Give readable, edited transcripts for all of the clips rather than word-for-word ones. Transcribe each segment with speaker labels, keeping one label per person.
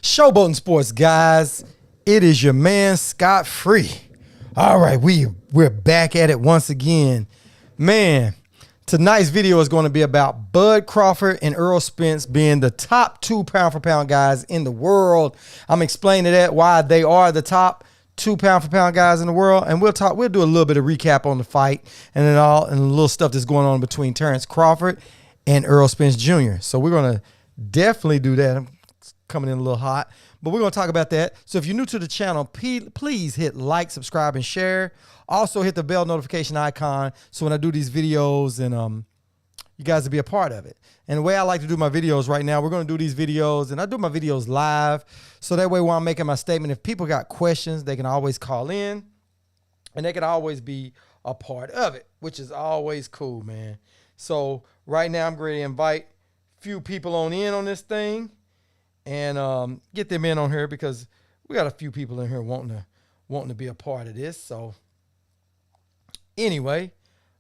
Speaker 1: Showboating Sports, guys. It is your man, Scott Free. All right, we're back at it once again. Man, tonight's video is going to be about Bud Crawford and Errol Spence being the top 2 pound-for-pound guys in the world. I'm explaining that, why they are the top 2 pound-for-pound guys in the world, and we'll do a little bit of recap on the fight and a little stuff that's going on between Terence Crawford and Errol Spence Jr. So we're going to definitely do that. I'm coming in a little hot, but we're going to talk about that. So if you're new to the channel, please hit like, subscribe, and share. Also hit the bell notification icon so when I do these videos, and you guys will be a part of it. And the way I like to do my videos right now, we're going to do these videos, and I do my videos live. So that way, while I'm making my statement, if people got questions, they can always call in, and they can always be a part of it, which is always cool, man. So right now, I'm ready to invite a few people on this thing, and get them in on here, because we got a few people in here wanting to be a part of this. So anyway,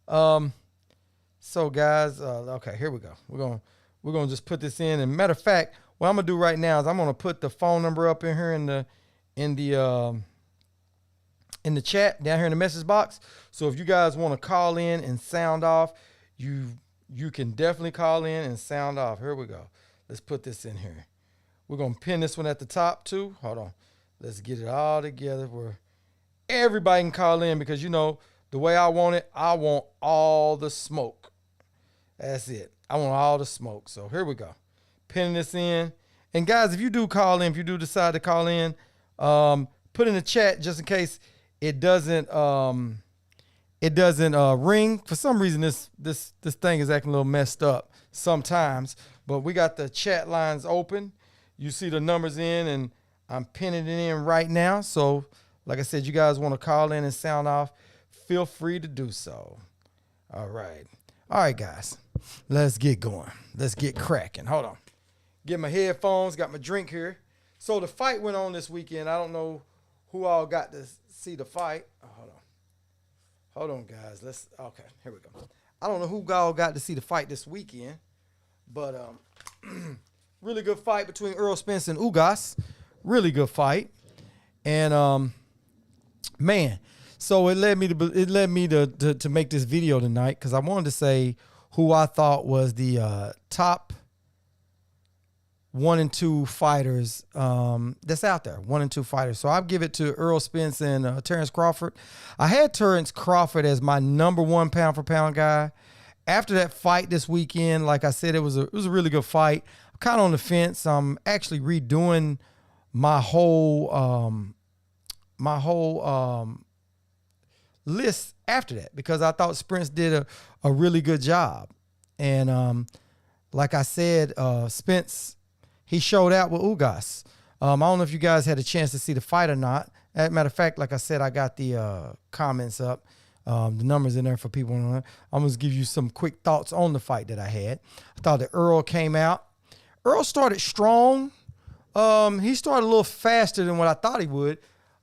Speaker 1: so guys, okay, here we go. We're gonna just put this in. And matter of fact, what I'm gonna do right now is I'm gonna put the phone number up in here in the chat down here in the message box. So if you guys want to call in and sound off, you can definitely call in and sound off. Here we go. Let's put this in here. We're gonna pin this one at the top too. Hold on. Let's get it all together where everybody can call in, because you know the way I want it, I want all the smoke. That's it. I want all the smoke. So here we go. Pinning this in. And guys, if you do call in, if you do decide to call in, put in the chat just in case it doesn't ring. For some reason, this thing is acting a little messed up sometimes. But we got the chat lines open. You see the numbers in, and I'm pinning it in right now. So like I said, you guys want to call in and sound off, feel free to do so. All right, guys, let's get going. Let's get cracking. Hold on. Get my headphones, got my drink here. So the fight went on this weekend. I don't know who all got to see the fight. Oh, hold on, guys. Okay, here we go. I don't know who all got to see the fight this weekend, but really good fight between Errol Spence and Ugas. Really good fight. And man, so it led me to make this video tonight, because I wanted to say who I thought was the top 1 and 2 fighters that's out there. 1 and 2 fighters. So I'll give it to Errol Spence and Terence Crawford. I had Terence Crawford as my #1 pound-for-pound guy. After that fight this weekend, like I said, it was a really good fight. I'm kind of on the fence. I'm actually redoing my whole list after that, because I thought Spence did a really good job. And like I said, Spence, he showed out with Ugas. I don't know if you guys had a chance to see the fight or not. As a matter of fact, like I said, I got the comments up, the numbers in there for people. I'm going to give you some quick thoughts on the fight that I had. I thought that Errol came out. Errol started strong. He started a little faster than what I thought he would.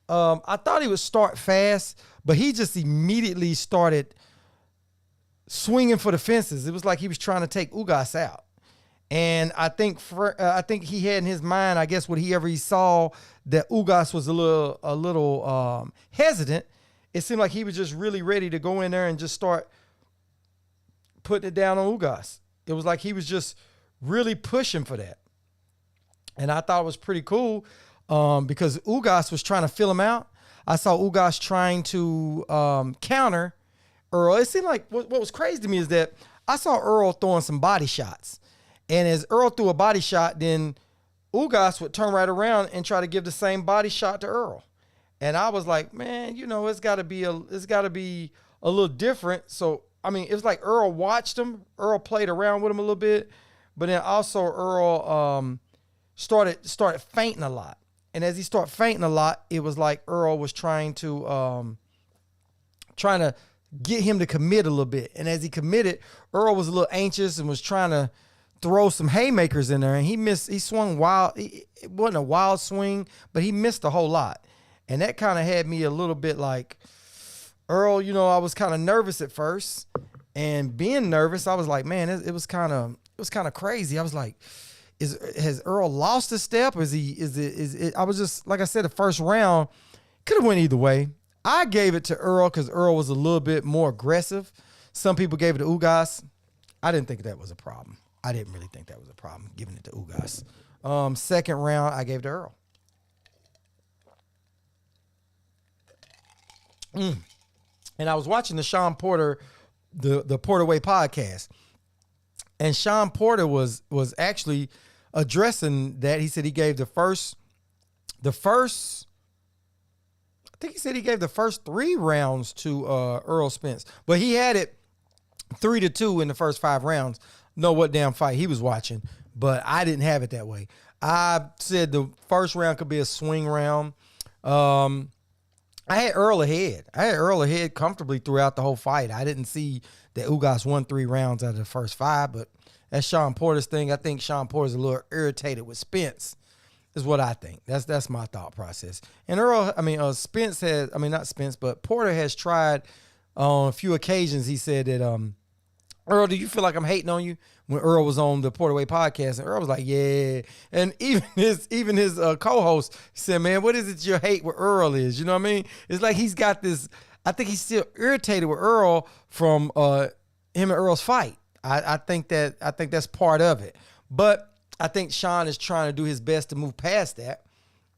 Speaker 1: I thought he would start fast, but he just immediately started swinging for the fences. It was like he was trying to take Ugas out. And I think he had in his mind, I guess, whatever he saw, that Ugas was a little hesitant. It seemed like he was just really ready to go in there and just start putting it down on Ugas. It was like he was just really pushing for that. And I thought it was pretty cool, because Ugas was trying to fill him out. I saw Ugas trying to counter Errol. It seemed like what was crazy to me is that I saw Errol throwing some body shots. And as Errol threw a body shot, then Ugas would turn right around and try to give the same body shot to Errol. And I was like, man, you know, it's got to be a little different. So, I mean, it was like Errol watched him. Errol played around with him a little bit. But then also Errol started fainting a lot. And as he started fainting a lot, it was like Errol was trying to get him to commit a little bit. And as he committed, Errol was a little anxious and was trying to throw some haymakers in there. And he missed. He swung wild. It wasn't a wild swing, but he missed a whole lot. And that kind of had me a little bit like, Errol, you know, I was kind of nervous at first. And being nervous, I was like, man, it was kind of crazy. I was like, has Errol lost a step? Is it? I was just, like I said, the first round could have went either way. I gave it to Errol because Errol was a little bit more aggressive. Some people gave it to Ugas. I didn't think that was a problem. I didn't really think that was a problem, giving it to Ugas. Second round, I gave it to Errol. And I was watching the Sean Porter, the Porter Way podcast. And Sean Porter was actually addressing that. He said he gave the first, I think he said he gave the first 3 rounds to Errol Spence. But he had it 3-2 in the first 5 rounds. Know what damn fight he was watching, but I didn't have it that way. I said the first round could be a swing round. I had Errol ahead. I had Errol ahead comfortably throughout the whole fight. I didn't see that Ugas won 3 rounds out of the first 5, but that's Sean Porter's thing. I think Sean Porter's a little irritated with Spence, is what I think. That's my thought process. And Spence has, not Spence, but Porter has tried on a few occasions. He said that, Errol, do you feel like I'm hating on you? When Errol was on the Porter Way podcast, and Errol was like, yeah. And even his co-host said, man, what is it your hate where Errol is? You know what I mean? It's like he's got this, I think he's still irritated with Errol from him and Errol's fight. I think that's part of it. But I think Sean is trying to do his best to move past that,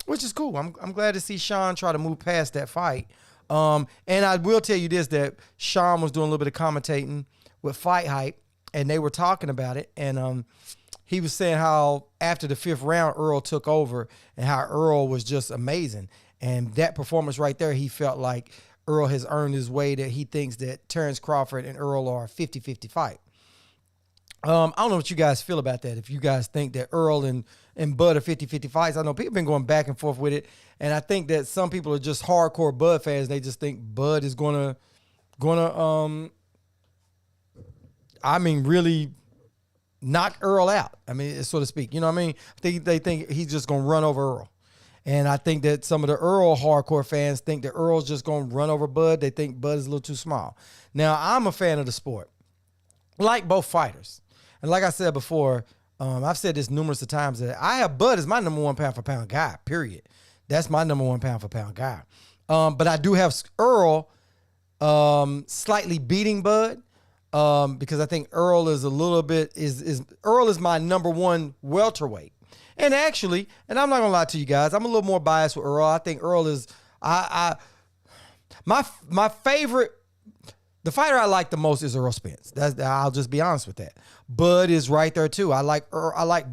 Speaker 1: which is cool. I'm glad to see Sean try to move past that fight. And I will tell you this, that Sean was doing a little bit of commentating with Fight Hype, and they were talking about it, and he was saying how after the 5th round, Errol took over, and how Errol was just amazing. And that performance right there, he felt like Errol has earned his way, that he thinks that Terence Crawford and Errol are a 50-50 fight. I don't know what you guys feel about that. If you guys think that Errol and Bud are 50-50 fights. I know people have been going back and forth with it, and I think that some people are just hardcore Bud fans. They just think Bud is gonna really knock Errol out. So to speak. You know what I mean? They think he's just going to run over Errol. And I think that some of the Errol hardcore fans think that Errol's just going to run over Bud. They think Bud is a little too small. Now, I'm a fan of the sport, like both fighters. And like I said before, I've said this numerous of times, that I have Bud as my number 1 pound-for-pound guy, period. That's my number 1 pound-for-pound guy. But I do have Errol slightly beating Bud. Because I think Errol is a little bit Errol is my number 1 welterweight. And actually, and I'm not gonna lie to you guys, I'm a little more biased with Errol. I think Errol is my favorite. The fighter I like the most is Errol Spence. I'll just be honest with that. Bud is right there too. I like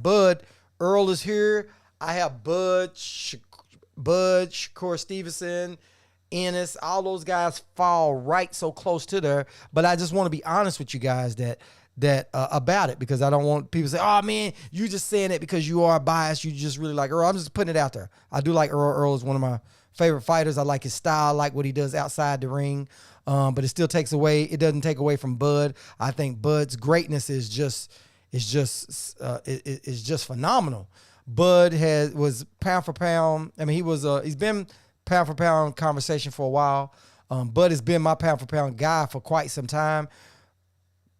Speaker 1: Bud. Errol is here. I have Bud, Shakur Stevenson, Ennis, all those guys fall right so close to there. But I just want to be honest with you guys that about it, because I don't want people to say, oh man, you just saying it because you are biased. You just really like Errol. I'm just putting it out there. I do like Errol. Errol is one of my favorite fighters. I like his style. I like what he does outside the ring. But it still doesn't take away from Bud. I think Bud's greatness is just phenomenal. Bud was pound for pound. He's been pound for pound conversation for a while. Bud has been my pound for pound guy for quite some time.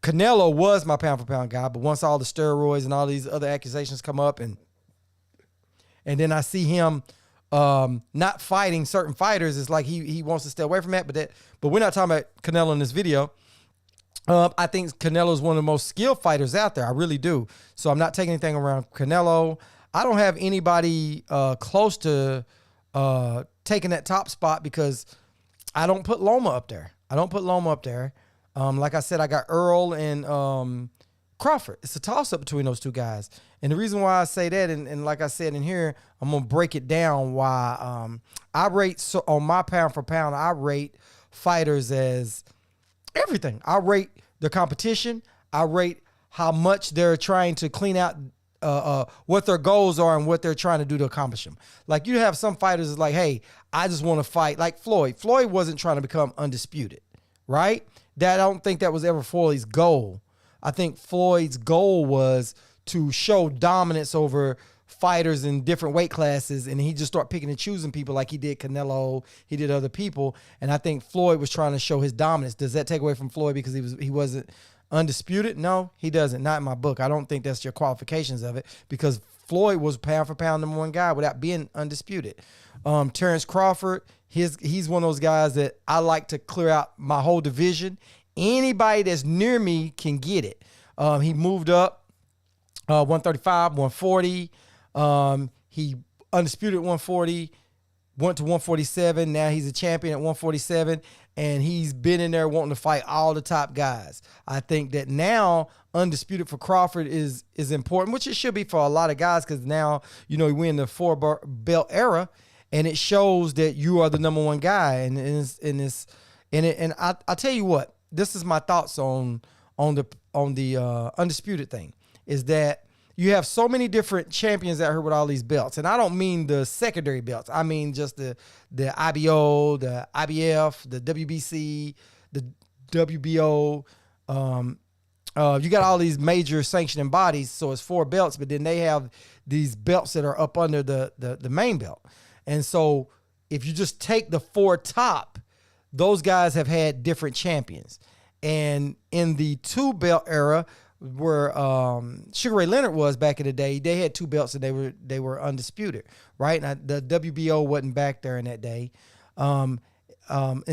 Speaker 1: Canelo was my pound for pound guy, but once all the steroids and all these other accusations come up, and then I see him not fighting certain fighters, it's like he wants to stay away from that. But we're not talking about Canelo in this video. I think Canelo is one of the most skilled fighters out there. I really do. So I'm not taking anything around Canelo. I don't have anybody close to taking that top spot, because I don't put Loma up there. Like I said, I got Errol and Crawford. It's a toss-up between those 2 guys. And the reason why I say that, and like I said in here, I'm going to break it down why I rate, on my pound for pound, I rate fighters as everything. I rate the competition. I rate how much they're trying to clean out what their goals are and what they're trying to do to accomplish them. Like, you have some fighters that's like, hey, I just want to fight. Like Floyd. Floyd wasn't trying to become undisputed, right? I don't think that was ever Floyd's goal. I think Floyd's goal was to show dominance over fighters in different weight classes, and he just start picking and choosing people like he did Canelo, he did other people. And I think Floyd was trying to show his dominance. Does that take away from Floyd because he wasn't undisputed? No, he doesn't. Not in my book. I don't think that's your qualifications of it, because Floyd was pound for pound number one guy without being undisputed. Terence Crawford, he's one of those guys that I like to clear out my whole division. Anybody that's near me can get it. He moved up 135, 140. He undisputed 140, went to 147. Now he's a champion at 147, and he's been in there wanting to fight all the top guys. I think that now undisputed for Crawford is important, which it should be for a lot of guys, because now, we're in the 4-belt era, and it shows that you are the number one guy. And I'll tell you what, this is my thoughts on the undisputed thing, is that you have so many different champions out here with all these belts. And I don't mean the secondary belts. I mean just the IBO, the IBF, the WBC, the WBO. You got all these major sanctioning bodies, so it's 4 belts, but then they have these belts that are up under the main belt. And so if you just take the 4 top, those guys have had different champions. And in the 2-belt era, where Sugar Ray Leonard was back in the day, they had 2 belts and they were undisputed, right? And the WBO wasn't back there in that day, and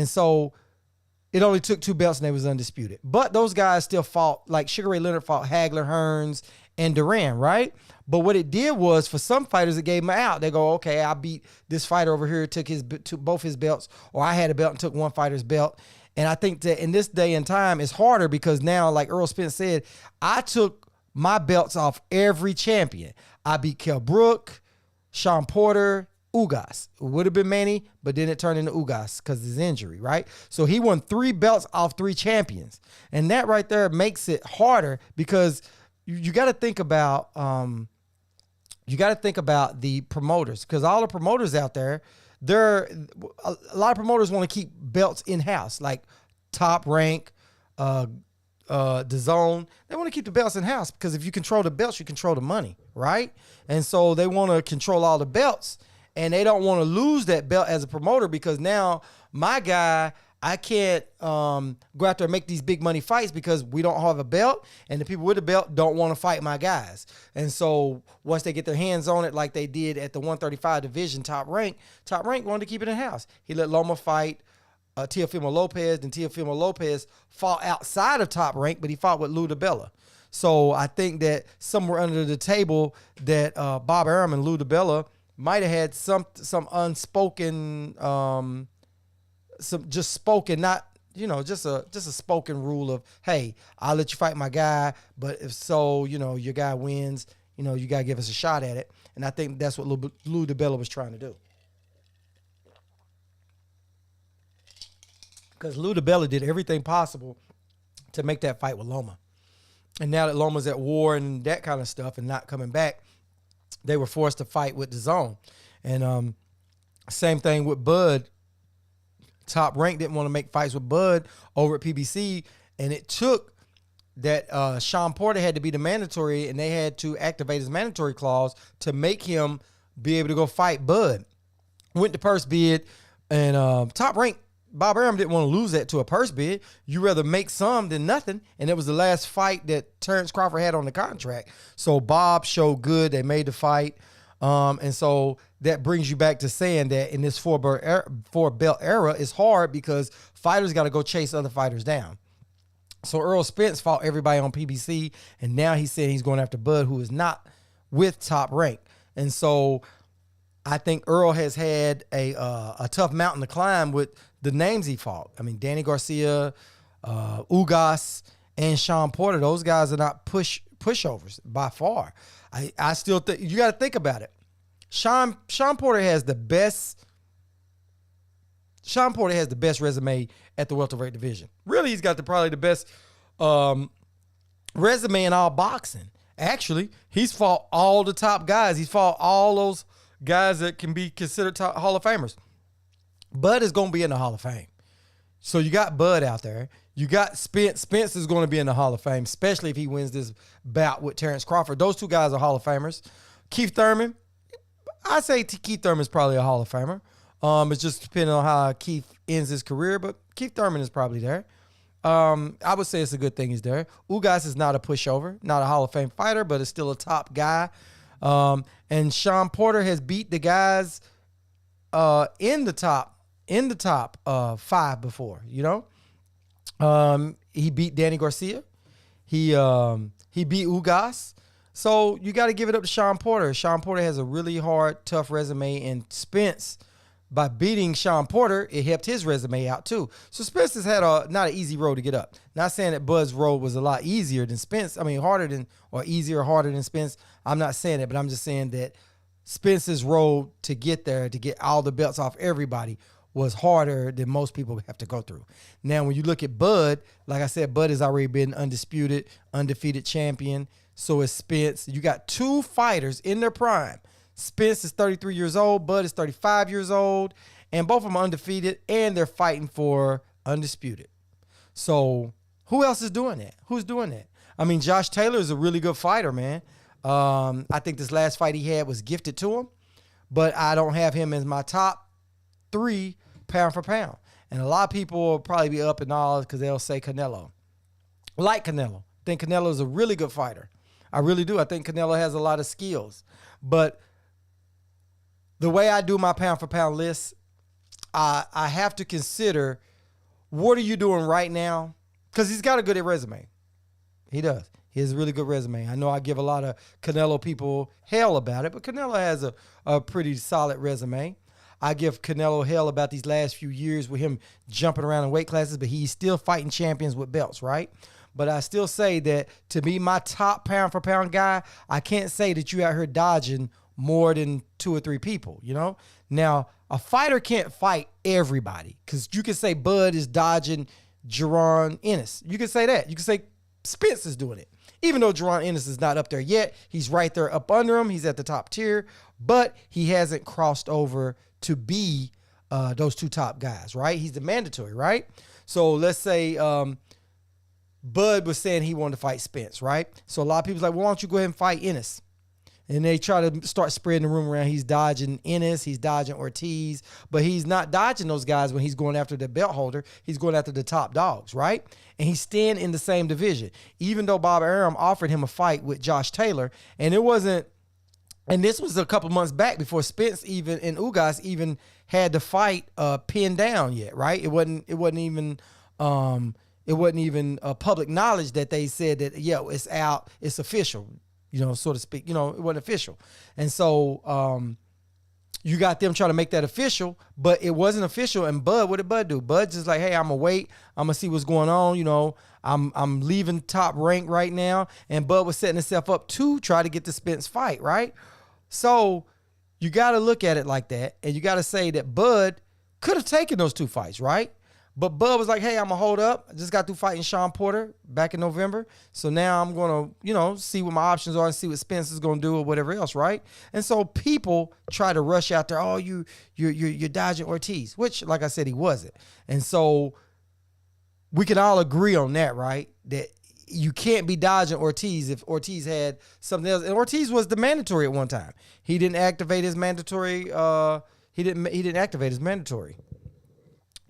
Speaker 1: so it only took 2 belts and they was undisputed. But those guys still fought, like Sugar Ray Leonard fought Hagler, Hearns, and Duran, right? But what it did was, for some fighters, it gave them out. They go, okay, I beat this fighter over here, took both his belts, or I had a belt and took one fighter's belt. And I think that in this day and time, it's harder, because now, like Errol Spence said, I took my belts off every champion. I beat Kell Brook, Sean Porter, Ugas. It would have been Manny, but then it turned into Ugas because of his injury, right? So he won 3 belts off 3 champions. And that right there makes it harder, because you got to think about the promoters, because all the promoters out there, a lot of promoters want to keep belts in-house, like Top Rank, DAZN. They want to keep the belts in-house, because if you control the belts, you control the money, right? And so they want to control all the belts, and they don't want to lose that belt as a promoter, because now my guy, I can't go out there and make these big money fights because we don't have a belt, and the people with the belt don't want to fight my guys. And so once they get their hands on it, like they did at the 135 division, Top Rank wanted to keep it in-house. He let Loma fight Teofimo Lopez, and Teofimo Lopez fought outside of Top Rank, but he fought with Lou DiBella. So I think that somewhere under the table that Bob Arum and Lou DiBella might have had some unspoken, just spoken, not, just a spoken rule of, hey, I'll let you fight my guy, but if so, your guy wins, you got to give us a shot at it. And I think that's what Lou DiBella was trying to do. Because Lou DiBella did everything possible to make that fight with Loma. And now that Loma's at war and that kind of stuff and not coming back, they were forced to fight with DAZN. And same thing with Bud. Top Rank didn't want to make fights with Bud over at PBC, and it took that Sean Porter had to be the mandatory, and they had to activate his mandatory clause to make him be able to go fight Bud. Went to purse bid, and Top Rank, Bob Arum didn't want to lose that to a purse bid. You rather make some than nothing, and it was the last fight that Terence Crawford had on the contract. So Bob showed good. They made the fight. And so that brings you back to saying that in this 4-belt era, it's hard because fighters got to go chase other fighters down. So Errol Spence fought everybody on PBC, and now he's saying he's going after Bud, who is not with Top Rank. And so I think Errol has had a tough mountain to climb with the names he fought. I mean, Danny Garcia, Ugas, and Sean Porter, those guys are not pushovers by far. I still think you got to think about it. Sean Porter has the best. Sean Porter has the best resume at the welterweight division. Really, he's got probably the best resume in all boxing. Actually, he's fought all the top guys. He's fought all those guys that can be considered top Hall of Famers. Bud is going to be in the Hall of Fame. So you got Bud out there. You got Spence. Spence is going to be in the Hall of Fame, especially if he wins this bout with Terence Crawford. Those two guys are Hall of Famers. Keith Thurman, I say Keith Thurman is probably a Hall of Famer. It's just depending on how Keith ends his career, but Keith Thurman is probably there. I would say it's a good thing he's there. Ugas is not a pushover, not a Hall of Fame fighter, but is still a top guy. And Sean Porter has beat the guys in the top 5 before, you know. He beat Danny Garcia. He beat Ugas. So you got to give it up to Sean Porter. Sean Porter has a really hard, tough resume, and Spence, by beating Sean Porter, it helped his resume out too. So Spence has had not an easy road to get up. Not saying that Bud's road was a lot easier than Spence. I mean, easier or harder than Spence. I'm not saying it, but I'm just saying that Spence's road to get there, to get all the belts off everybody, was harder than most people have to go through. Now, when you look at Bud, like I said, Bud has already been undefeated champion. So is Spence. You got 2 fighters in their prime. Spence is 33 years old. Bud is 35 years old. And both of them are undefeated, and they're fighting for undisputed. So who else is doing that? Who's doing that? I mean, Josh Taylor is a really good fighter, man. I think this last fight he had was gifted to him. But I don't have him as my top 3 pound for pound. And a lot of people will probably be up in all because they'll say Canelo. Like Canelo. I think Canelo is a really good fighter. I really do. I think Canelo has a lot of skills. But the way I do my pound for pound list, I have to consider, what are you doing right now? Because he's got a good resume. He does. He has a really good resume. I know I give a lot of Canelo people hell about it, but Canelo has a pretty solid resume. I give Canelo hell about these last few years with him jumping around in weight classes, but he's still fighting champions with belts, right? But I still say that to be my top pound for pound guy, I can't say that you out here dodging more than 2 or 3 people, you know? Now, a fighter can't fight everybody, because you can say Bud is dodging Jaron Ennis. You can say that. You can say Spence is doing it. Even though Jaron Ennis is not up there yet, he's right there up under him. He's at the top tier, but he hasn't crossed over to be those 2 top guys, right? He's the mandatory, right? So let's say Bud was saying he wanted to fight Spence, right? So a lot of people's like, well, why don't you go ahead and fight Ennis? And they try to start spreading the rumor around. He's dodging Ennis, he's dodging Ortiz, but he's not dodging those guys when he's going after the belt holder. He's going after the top dogs, right? And he's staying in the same division. Even though Bob Arum offered him a fight with Josh Taylor, and it wasn't, and this was a couple months back before Spence even and Ugas even had the fight pinned down yet, right? It wasn't even public knowledge that they said that, yeah, it's out, it's official, you know, so to speak. You know, it wasn't official. And so you got them trying to make that official, but it wasn't official. And Bud, what did Bud do? Bud just like, hey, I'm going to wait. I'm going to see what's going on. You know, I'm leaving top rank right now. And Bud was setting himself up to try to get the Spence fight, right? So you got to look at it like that. And you got to say that Bud could have taken those 2 fights, right? But Bud was like, hey, I'm going to hold up. I just got through fighting Sean Porter back in November. So now I'm going to, you know, see what my options are and see what Spence is going to do or whatever else, right? And so people try to rush out there, oh, you're dodging Ortiz, which, like I said, he wasn't. And so we can all agree on that, right? That you can't be dodging Ortiz if Ortiz had something else. And Ortiz was the mandatory at one time. He didn't activate his mandatory. He didn't activate his mandatory.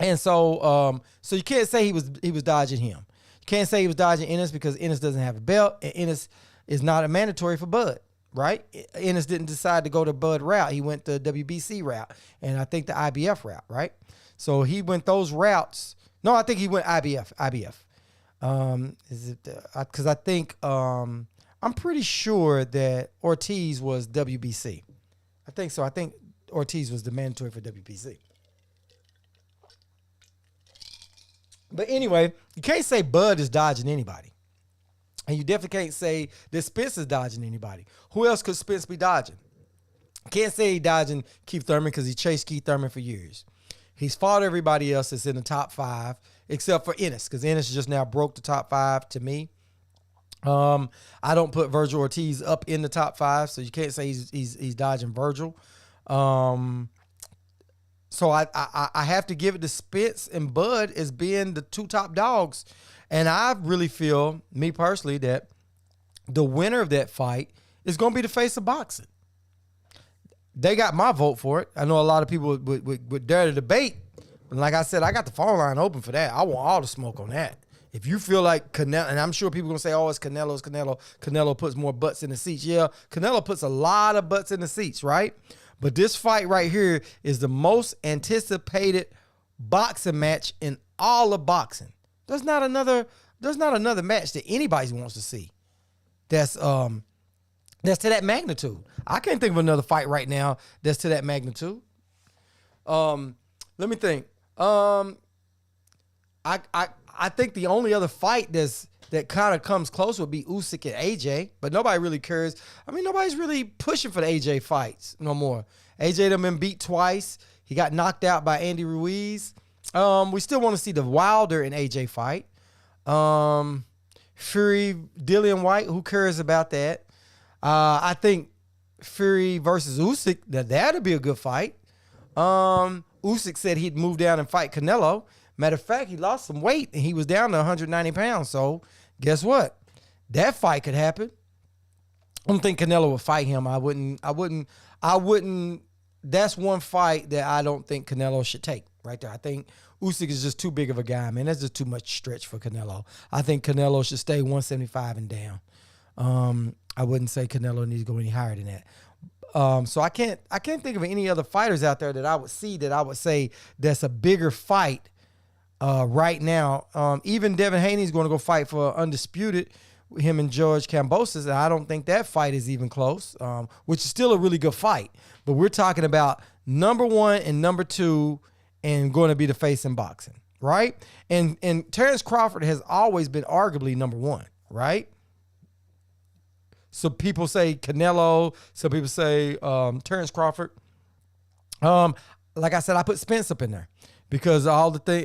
Speaker 1: And so so you can't say he was dodging him. You can't say he was dodging Ennis because Ennis doesn't have a belt, and Ennis is not a mandatory for Bud, right? Ennis didn't decide to go the Bud route. He went the WBC route, and I think the IBF route, right? So he went those routes. No, I think he went IBF. Is it because I think I'm pretty sure that Ortiz was WBC. I think so. I think Ortiz was the mandatory for WBC. But anyway, you can't say Bud is dodging anybody. And you definitely can't say that Spence is dodging anybody. Who else could Spence be dodging? Can't say he's dodging Keith Thurman because he chased Keith Thurman for years. He's fought everybody else that's in the top 5, except for Ennis, because Ennis just now broke the top 5 to me. I don't put Virgil Ortiz up in the top 5, so you can't say he's dodging Virgil. So I have to give it to Spence and Bud as being the 2 top dogs. And I really feel, me personally, that the winner of that fight is going to be the face of boxing. They got my vote for it. I know a lot of people would dare to debate. But like I said, I got the phone line open for that. I want all the smoke on that. If you feel like Canelo, and I'm sure people are going to say, oh, it's Canelo, it's Canelo. Canelo puts more butts in the seats. Yeah, Canelo puts a lot of butts in the seats, right? But this fight right here is the most anticipated boxing match in all of boxing. There's not another match that anybody wants to see that's to that magnitude. I can't think of another fight right now that's to that magnitude. Let me think. I think the only other fight that kind of comes close would be Usyk and AJ, but nobody really cares. I mean, nobody's really pushing for the AJ fights no more. AJ done been beat twice. He got knocked out by Andy Ruiz. We still want to see the Wilder and AJ fight. Fury, Dillian White, who cares about that? I think Fury versus Usyk, that'd be a good fight. Usyk said he'd move down and fight Canelo. Matter of fact, he lost some weight and he was down to 190 pounds. So guess what? That fight could happen. I don't think Canelo would fight him. I wouldn't. That's one fight that I don't think Canelo should take right there. I think Usyk is just too big of a guy, man. That's just too much stretch for Canelo. I think Canelo should stay 175 and down. I wouldn't say Canelo needs to go any higher than that. So I can't think of any other fighters out there that I would see that I would say that's a bigger fight right now. Even Devin Haney's going to go fight for undisputed, him and George Kambosos, and I don't think that fight is even close, which is still a really good fight. But we're talking about number one and number two and going to be the face in boxing, right? And Terence Crawford has always been arguably number one, right? So people say Canelo. Some people say Terence Crawford. Like I said, I put Spence up in there because all the thing.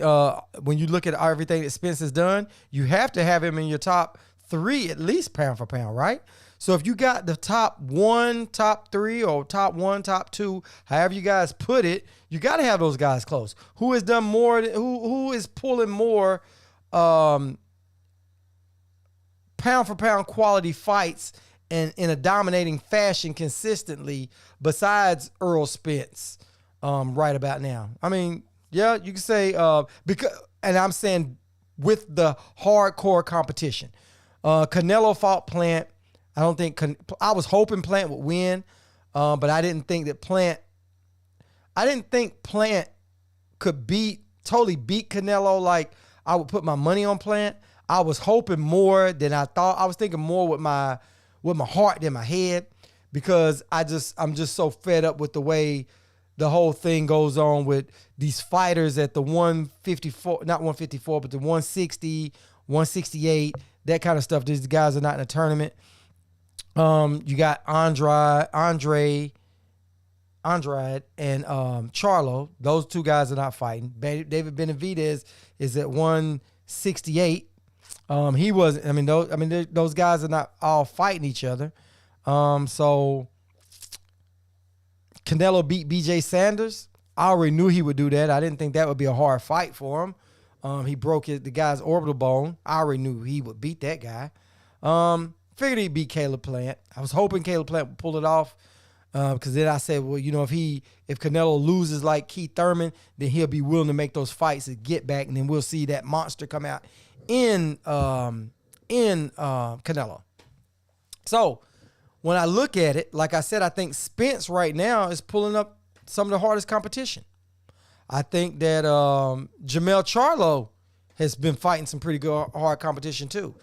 Speaker 1: When you look at everything that Spence has done, you have to have him in your top three at least pound for pound, right? So if you got the top one, top three, or top one, top two, however you guys put it, you got to have those guys close. Who has done more? Who is pulling more pound for pound quality fights and in a dominating fashion consistently besides Errol Spence right about now? I mean, yeah, you can say because, and I'm saying with the hardcore competition. Canelo fought Plant. I don't think I was hoping Plant would win, but I didn't think Plant could totally beat Canelo. Like I would put my money on Plant. I was hoping more than I thought. I was thinking more with my heart than my head because I'm just so fed up with the way the whole thing goes on with these fighters at the 154, not 154, but the 160, 168, that kind of stuff. These guys are not in a tournament. You got Andrade and Charlo. Those two guys are not fighting. David Benavidez is at 168. He wasn't. I mean, those guys are not all fighting each other. So Canelo beat B.J. Sanders. I already knew he would do that. I didn't think that would be a hard fight for him. He broke the guy's orbital bone. I already knew he would beat that guy. Figured he'd beat Caleb Plant. I was hoping Caleb Plant would pull it off because then I said, well, if Canelo loses like Keith Thurman, then he'll be willing to make those fights and get back, and then we'll see that monster come out in Canelo. So when I look at it, like I said, I think Spence right now is pulling up some of the hardest competition. I think that Jamel Charlo has been fighting some pretty good hard competition too.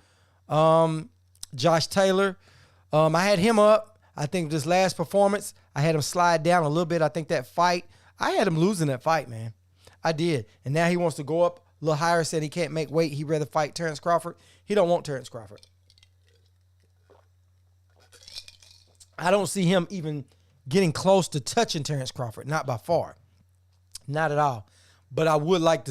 Speaker 1: Josh Taylor, I had him up. I think this last performance, I had him slide down a little bit. I think that fight, I had him losing that fight, man. I did. And now he wants to go up a little higher, said he can't make weight. He'd rather fight Terence Crawford. He don't want Terence Crawford. I don't see him even getting close to touching Terence Crawford, not by far. Not at all. But I like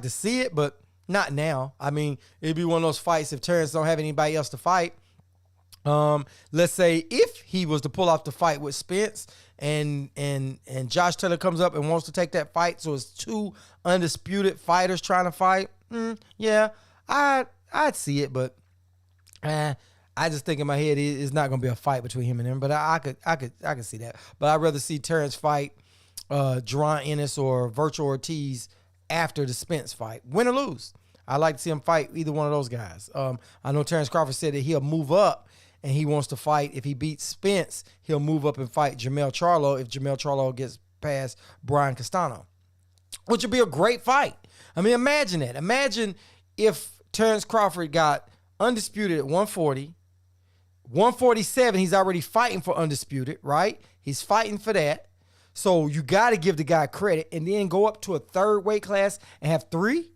Speaker 1: to see it, but not now. I mean, it'd be one of those fights if Terence don't have anybody else to fight. Let's say if he was to pull off the fight with Spence and Josh Taylor comes up and wants to take that fight, so it's two undisputed fighters trying to fight. Yeah, I'd see it, but I just think in my head it's not going to be a fight between him and him. But I could see that. But I'd rather see Terence fight Jerron Ennis or Virgil Ortiz after the Spence fight, win or lose. I like to see him fight either one of those guys. I know Terence Crawford said that he'll move up and he wants to fight. If he beats Spence, he'll move up and fight Jermell Charlo if Jermell Charlo gets past Brian Castano, which would be a great fight. I mean, imagine that. Imagine if Terence Crawford got undisputed at 140, 147, he's already fighting for undisputed, right? He's fighting for that. So you got to give the guy credit and then go up to a third weight class and have 3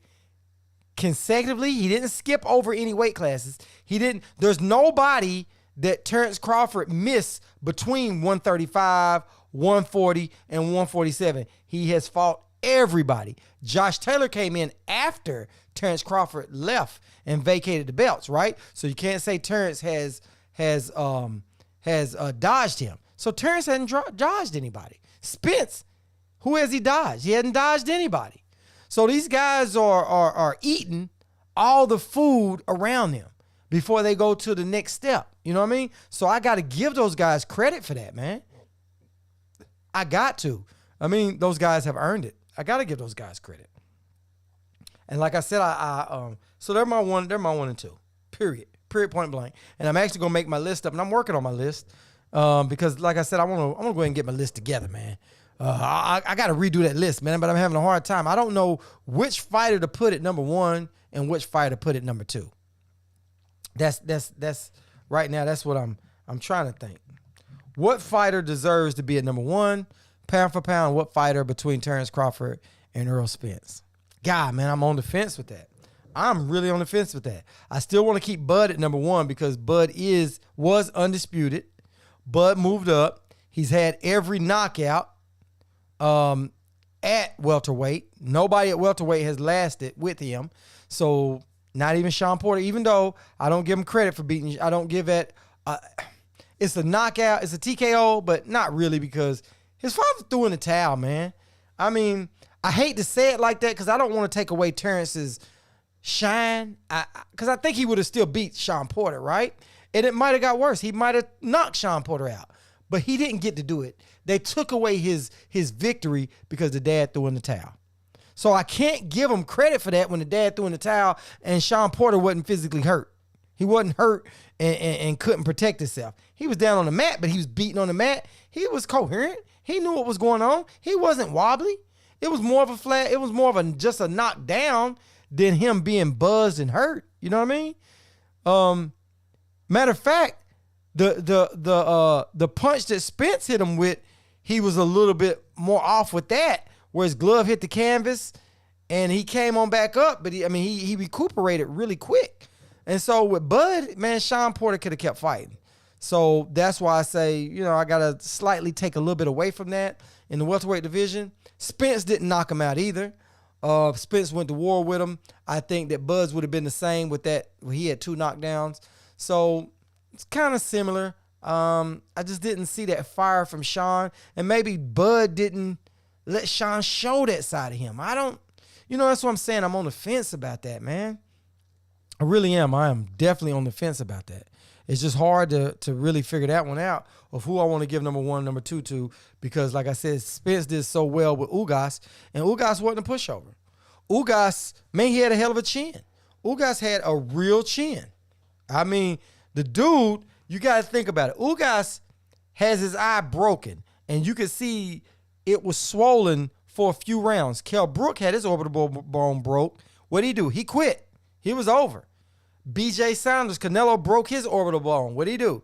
Speaker 1: consecutively. He didn't skip over any weight classes. There's nobody that Terence Crawford missed between 135, 140, and 147. He has fought everybody. Josh Taylor came in after Terence Crawford left and vacated the belts, right? So you can't say Terence has dodged him. So Terence hasn't dodged anybody. Spence, who has he dodged? He hasn't dodged anybody. So these guys are eating all the food around them before they go to the next step. You know what I mean? So I got to give those guys credit for that, man. I got to. I mean, those guys have earned it. I got to give those guys credit. And like I said, so they're my one and two. Period, point blank. And I'm actually gonna make my list up, and I'm working on my list because, like I said, I'm gonna go ahead and get my list together, man. I got to redo that list, man, but I'm having a hard time. I don't know which fighter to put at number 1 and which fighter to put at number 2. That's right now. That's what I'm trying to think. What fighter deserves to be at number 1, pound for pound? What fighter between Terence Crawford and Errol Spence? God, man, I'm on the fence with that. I'm really on the fence with that. I still want to keep Bud at number 1 because Bud was undisputed. Bud moved up. He's had every knockout at welterweight. Nobody at welterweight has lasted with him. So not even Sean Porter, even though I don't give him credit for beating. I don't give it. It's a knockout. It's a TKO, but not really because his father threw in the towel, man. I mean, I hate to say it like that because I don't want to take away Terrence's shine. Because I think he would have still beat Sean Porter, right? And it might have got worse. He might have knocked Sean Porter out. But he didn't get to do it. They took away his victory because the dad threw in the towel. So I can't give him credit for that when the dad threw in the towel and Sean Porter wasn't physically hurt. He wasn't hurt and couldn't protect himself. He was down on the mat, but he was beating on the mat. He was coherent. He knew what was going on. He wasn't wobbly. It was more of a flat. It was more of just a knockdown than him being buzzed and hurt. You know what I mean? Matter of fact, the punch that Spence hit him with, he was a little bit more off with that, where his glove hit the canvas and he came on back up, but he recuperated really quick. And so with Bud, man, Sean Porter could have kept fighting. So that's why I say, I got to slightly take a little bit away from that in the welterweight division. Spence didn't knock him out either. Spence went to war with him. I think that Bud's would have been the same with that. He had 2 knockdowns. So it's kind of similar. I just didn't see that fire from Sean. And maybe Bud didn't let Sean show that side of him. That's what I'm saying. I'm on the fence about that, man. I really am. I am definitely on the fence about that. It's just hard to really figure that one out of who I want to give number 1, number 2 to, because like I said, Spence did so well with Ugas, and Ugas wasn't a pushover. Ugas, man, he had a hell of a chin. Ugas had a real chin. I mean, the dude, you got to think about it. Ugas has his eye broken, and you could see it was swollen for a few rounds. Kell Brook had his orbital bone broke. What did he do? He quit. He was over. BJ Sanders, Canelo broke his orbital bone. What did he do?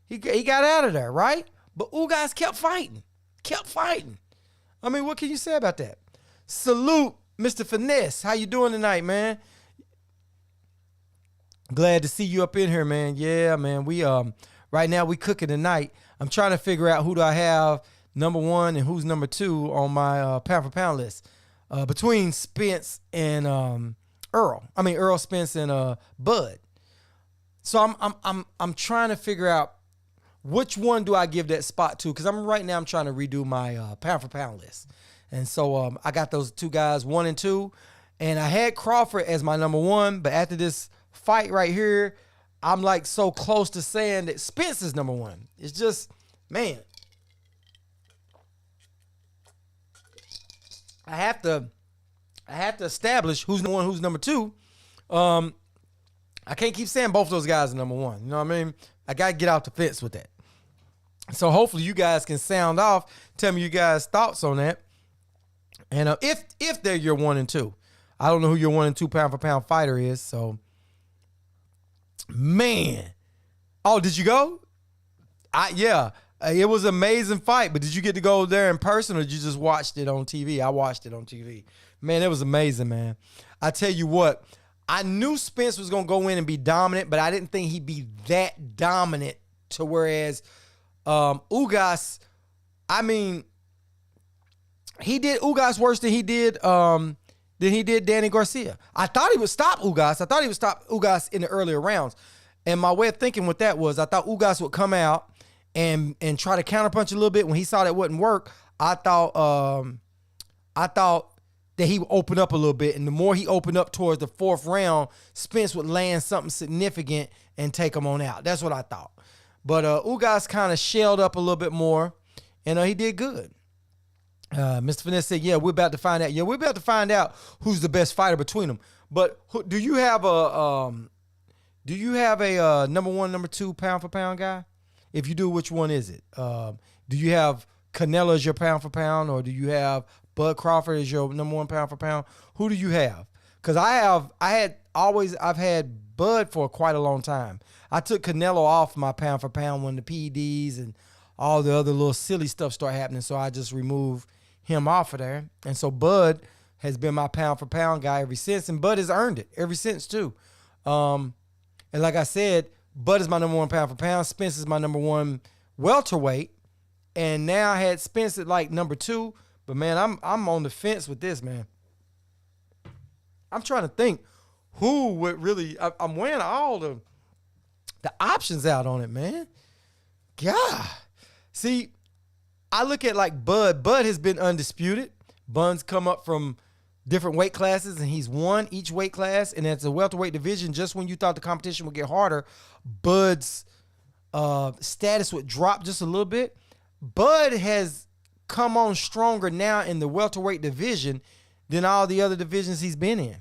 Speaker 1: He got out of there, right? But Ugas kept fighting. I mean, what can you say about that? Salute, Mr. Finesse. How you doing tonight, man? Glad to see you up in here, man. Yeah, man. We right now we cooking tonight. I'm trying to figure out who do I have number 1 and who's number 2 on my pound for pound list. Between Spence and Errol Spence and Bud. So I'm trying to figure out which one do I give that spot to, because I'm trying to redo my pound for pound list. And so I got those 2 guys, 1 and 2, and I had Crawford as my number 1, but after this fight right here, I'm like so close to saying that Spence is number 1. It's just, man, I have to establish who's number 1, who's number 2, I can't keep saying both of those guys are number one. You know what I mean? I got to get out the fence with that. So hopefully you guys can sound off, tell me you guys' thoughts on that. And if they're your 1 and 2. I don't know who your 1 and 2 pound for pound fighter is. So, man. Oh, did you go? Yeah. It was an amazing fight, but did you get to go there in person or did you just watched it on TV? I watched it on TV. Man, it was amazing, man. I tell you what, I knew Spence was going to go in and be dominant, but I didn't think he'd be that dominant to whereas Ugas, I mean, he did Ugas worse than he did Danny Garcia. I thought he would stop Ugas. I thought he would stop Ugas in the earlier rounds. And my way of thinking with that was I thought Ugas would come out and try to counterpunch a little bit. When he saw that wouldn't work, I thought that he would open up a little bit. And the more he opened up towards the 4th round, Spence would land something significant and take him on out. That's what I thought. But Ugas kind of shelled up a little bit more, and he did good. Mr. Finesse said, yeah, we're about to find out. Yeah, we're about to find out who's the best fighter between them. But do you have a number 1, number 2 pound for pound guy? If you do, which one is it? Do you have Canelo as your pound for pound, or do you have Bud Crawford as your number 1 pound for pound? Who do you have? Because I've had Bud for quite a long time. I took Canelo off my pound for pound when the PEDs and all the other little silly stuff started happening, so I just removed him off of there. And so Bud has been my pound for pound guy ever since, and Bud has earned it ever since too. And like I said, Bud is my number 1 pound for pound. Spence is my number 1 welterweight, and now I had Spence at like number 2. But man, I'm on the fence with this, man. I'm trying to think who would really. I'm weighing all the options out on it, man. God, see, I look at like Bud. Bud has been undisputed. Bud's come up from different weight classes, and he's won each weight class. And it's a welterweight division. Just when you thought the competition would get harder, Bud's status would drop just a little bit. Bud has come on stronger now in the welterweight division than all the other divisions he's been in.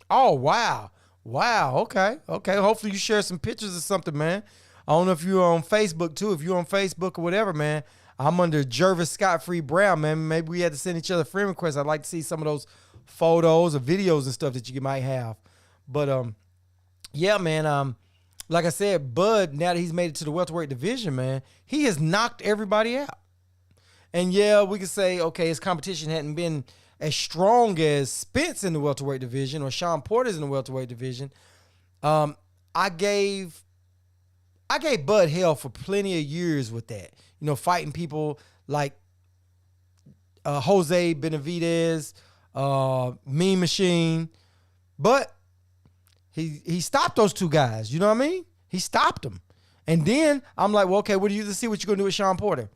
Speaker 1: Oh, wow. Wow. Okay. Hopefully you share some pictures or something, man. I don't know if you're on Facebook too. If you're on Facebook or whatever, man, I'm under Jervis Scott Free Brown, man. Maybe we had to send each other friend requests. I'd like to see some of those photos or videos and stuff that you might have. But yeah, man. Like I said, Bud, now that he's made it to the welterweight division, man, he has knocked everybody out. And yeah, we could say, okay, his competition hadn't been as strong as Spence in the welterweight division or Sean Porter's in the welterweight division. I gave Bud hell for plenty of years with that. You know, fighting people like Jose Benavidez, Mean Machine. But he stopped those 2 guys. You know what I mean? He stopped them. And then I'm like, well, okay, let's see what you're going to do with Sean Porter.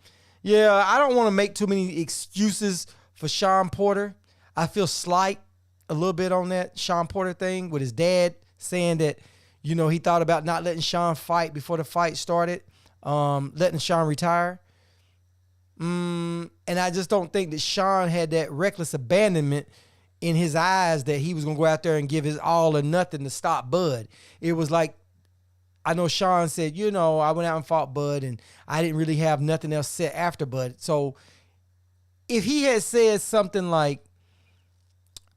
Speaker 1: Yeah, I don't want to make too many excuses for Sean Porter. I feel slight a little bit on that Sean Porter thing with his dad saying that, you know, he thought about not letting Sean fight before the fight started, letting Sean retire. And I just don't think that Sean had that reckless abandonment in his eyes that he was going to go out there and give his all or nothing to stop Bud. It was like, I know Sean said, you know, I went out and fought Bud and I didn't really have nothing else set after Bud. So if he had said something like,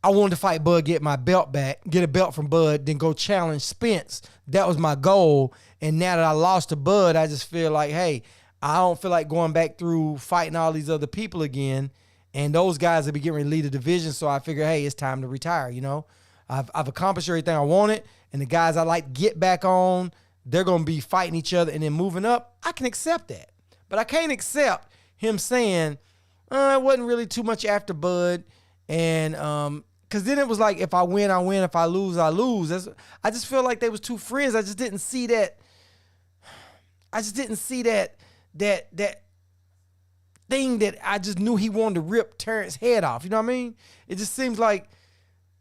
Speaker 1: I wanted to fight Bud, get my belt back, get a belt from Bud, then go challenge Spence, that was my goal. And now that I lost to Bud, I just feel like, hey, I don't feel like going back through fighting all these other people again. And those guys will be getting ready to lead the division. So I figure, hey, it's time to retire. You know, I've accomplished everything I wanted. And the guys I like to get back on, they're going to be fighting each other and then moving up. I can accept that. But I can't accept him saying, it wasn't really too much after Bud. And because then it was like, if I win, I win. If I lose, I lose. I just feel like they was 2 friends. I just didn't see that. I just didn't see that thing that I just knew he wanted to rip Terrence's head off. You know what I mean? It just seems like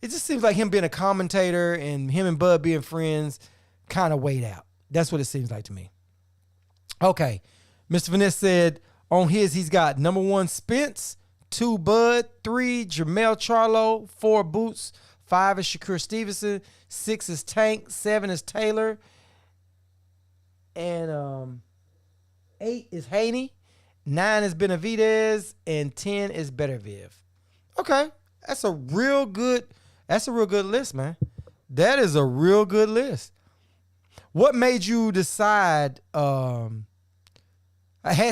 Speaker 1: him being a commentator and him and Bud being friends kind of weighed out. That's what it seems like to me. Okay. Mr. Vanessa said on his, he's got number 1 Spence, 2 Bud, 3 Jermell Charlo, 4 Boots, 5 is Shakur Stevenson. 6 is Tank. 7 is Taylor. And 8 is Haney. 9 is Benavidez. And 10 is Beterbiev. Okay. That's a real good list, man. That is a real good list. What made you decide, has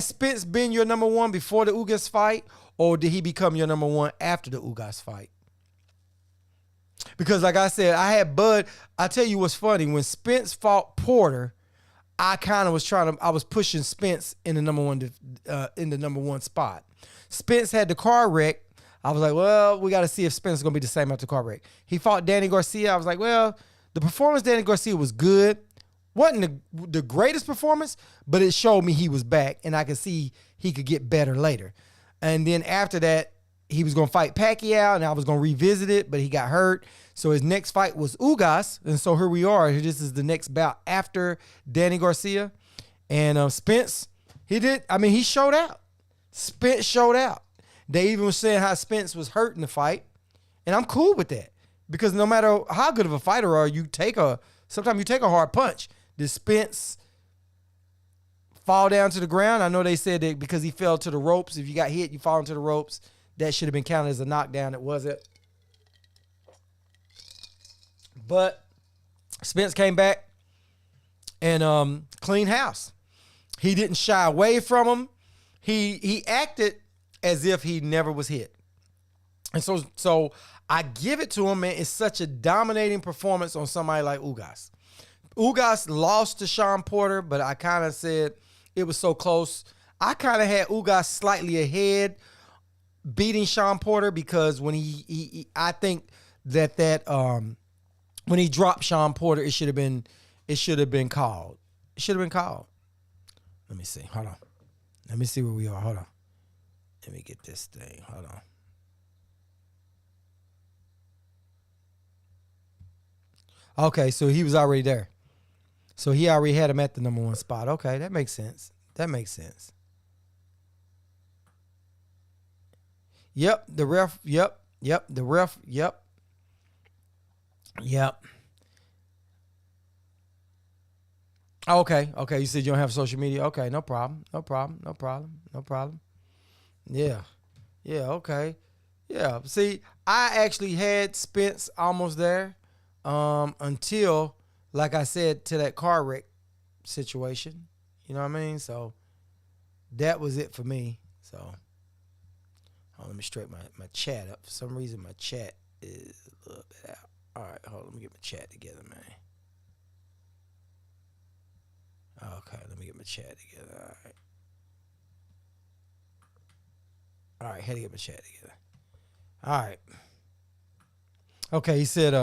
Speaker 1: Spence been your number one before the Ugas fight, or did he become your number one after the Ugas fight? Because like I said, I had Bud. I tell you what's funny. When Spence fought Porter, I kind of was I was pushing Spence in the number one spot. Spence had the car wreck. I was like, well, we got to see if Spence is going to be the same after the car wreck. He fought Danny Garcia. I was like, well, the performance Danny Garcia was good. Wasn't the greatest performance, but it showed me he was back, and I could see he could get better later. And then after that, he was going to fight Pacquiao, and I was going to revisit it, but he got hurt. So his next fight was Ugas, and so here we are. This is the next bout after Danny Garcia. And Spence, he showed out. Spence showed out. They even were saying how Spence was hurt in the fight, and I'm cool with that because no matter how good of a fighter are you, sometimes you take a hard punch. Did Spence fall down to the ground? I know they said that because he fell to the ropes. If you got hit, you fall into the ropes. That should have been counted as a knockdown. It wasn't. But Spence came back and clean house. He didn't shy away from him. He acted as if he never was hit. And so I give it to him, man. It's such a dominating performance on somebody like Ugas. Ugas lost to Sean Porter, but I kind of said it was so close. I kind of had Ugas slightly ahead, beating Sean Porter because when I think that when he dropped Sean Porter, it should have been called. It should have been called. Let me see. Hold on. Let me see where we are. Hold on. Let me get this thing. Hold on. Okay, so he was already there. So he already had him at the number one spot. Okay, that makes sense. Yep, the ref. Yep, the ref. Yep. Okay, you said you don't have social media. Okay, no problem. Yeah, okay. Yeah, see, I actually had Spence almost there until, like I said, to that car wreck situation. You know what I mean? So that was it for me. So let me straighten my chat up. For some reason, my chat is a little bit out. All right, hold on. Let me get my chat together, man. Okay, let me get my chat together. All right, had to get my chat together. All right. Okay, he said,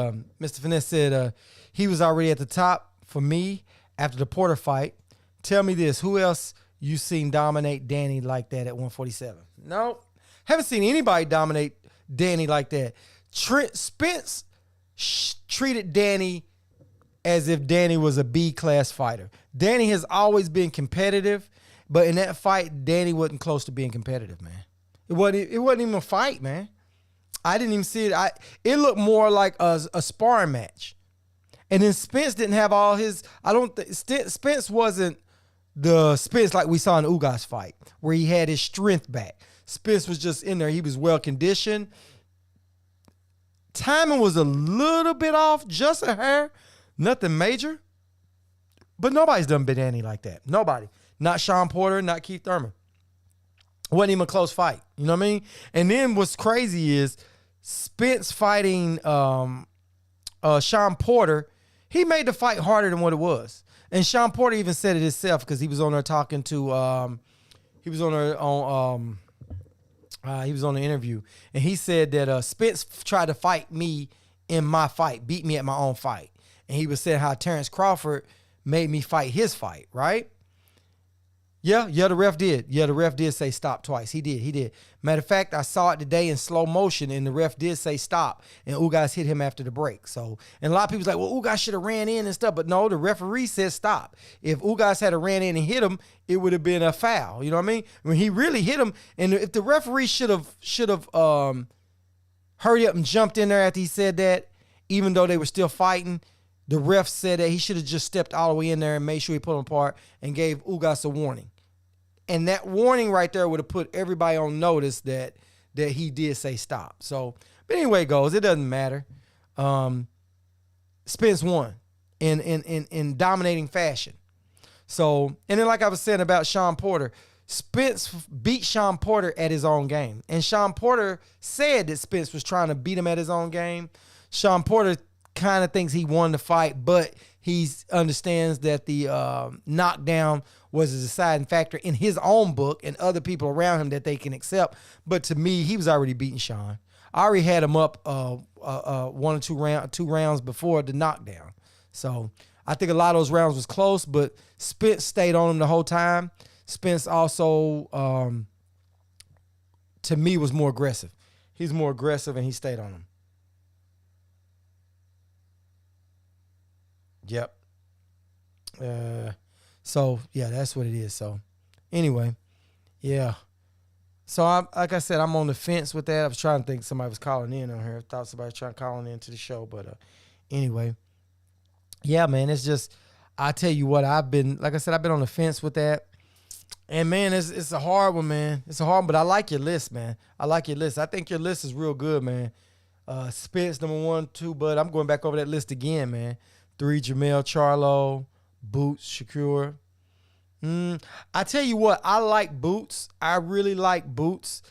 Speaker 1: Mr. Finesse said he was already at the top for me after the Porter fight. Tell me this, who else you seen dominate Danny like that at 147? No, haven't seen anybody dominate Danny like that. Spence treated Danny as if Danny was a B-class fighter. Danny has always been competitive, but in that fight, Danny wasn't close to being competitive, man. It wasn't even a fight, man. I didn't even see it. It looked more like a sparring match. And then Spence didn't have all his, Spence wasn't the Spence like we saw in the Ugas fight, where he had his strength back. Spence was just in there. He was well conditioned. Timing was a little bit off, just a hair. Nothing major. But nobody's done been Danny like that. Nobody. Not Sean Porter, not Keith Thurman. Wasn't even a close fight. You know what I mean? And then what's crazy is Spence fighting Sean Porter, he made the fight harder than what it was. And Sean Porter even said it himself because he was on there talking to he was on the interview, and he said that Spence tried to fight me in my fight, beat me at my own fight. And he was saying how Terence Crawford made me fight his fight, right? Yeah, the ref did. Yeah, the ref did say stop twice. He did. Matter of fact, I saw it today in slow motion, and the ref did say stop, and Ugas hit him after the break. So, and a lot of people's like, well, Ugas should have ran in and stuff, but no, the referee said stop. If Ugas had ran in and hit him, it would have been a foul. You know what I mean? When he really hit him, and if the referee should have hurried up and jumped in there after he said that, even though they were still fighting, the ref said that he should have just stepped all the way in there and made sure he put him apart and gave Ugas a warning. And that warning right there would have put everybody on notice that he did say stop. So, but anyway it goes, it doesn't matter. Spence won in dominating fashion. So, and then like I was saying about Sean Porter, Spence beat Sean Porter at his own game. And Sean Porter said that Spence was trying to beat him at his own game. Sean Porter kind of thinks he won the fight, but he understands that the knockdown was a deciding factor in his own book and other people around him that they can accept. But to me, he was already beating Sean. I already had him up 1 or 2 rounds before the knockdown. So I think a lot of those rounds was close, but Spence stayed on him the whole time. Spence also, to me, was more aggressive. He's more aggressive, and he stayed on him. Yep. So, yeah, that's what it is. So, anyway, yeah. So, like I said, I'm on the fence with that. I was trying to think somebody was calling in on here. I thought somebody was trying to call in to the show. But anyway, yeah, man, it's just, I tell you what, like I said, I've been on the fence with that. And, man, it's a hard one, man. It's a hard one, but I like your list, man. I like your list. I think your list is real good, man. Spence, number 1, 2, but I'm going back over that list again, man. 3, Jermell Charlo, Boots, Shakur. I tell you what, I like Boots. I really like Boots.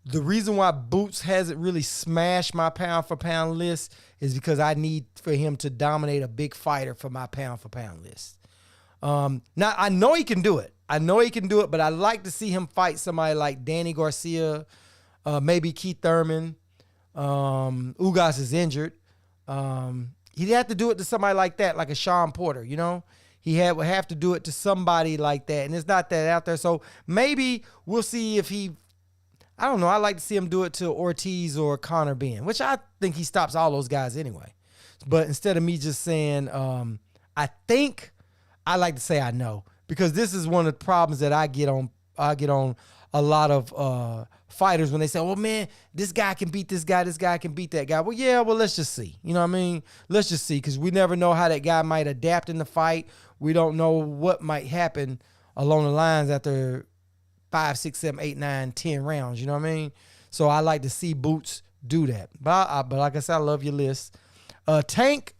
Speaker 1: The reason why Boots hasn't really smashed my pound-for-pound list is because I need for him to dominate a big fighter for my pound-for-pound list. Now, I know he can do it. But I'd like to see him fight somebody like Danny Garcia, maybe Keith Thurman. Ugas is injured. He'd have to do it to somebody like that, like a Sean Porter, you know? Would have to do it to somebody like that, and it's not that out there. So maybe we'll see if I don't know, I'd like to see him do it to Ortiz or Conor Benn, which I think he stops all those guys anyway. But instead of me just saying, I think, I like to say I know, because this is one of the problems that I get on a lot of fighters when they say, well, man, this guy can beat this guy can beat that guy. Well, yeah, well, let's just see. You know what I mean? Let's just see, because we never know how that guy might adapt in the fight. We don't know what might happen along the lines after 5, 6, 7, 8, 9, 10 rounds. You know what I mean? So I like to see Boots do that. But like I said, I love your list. Tank.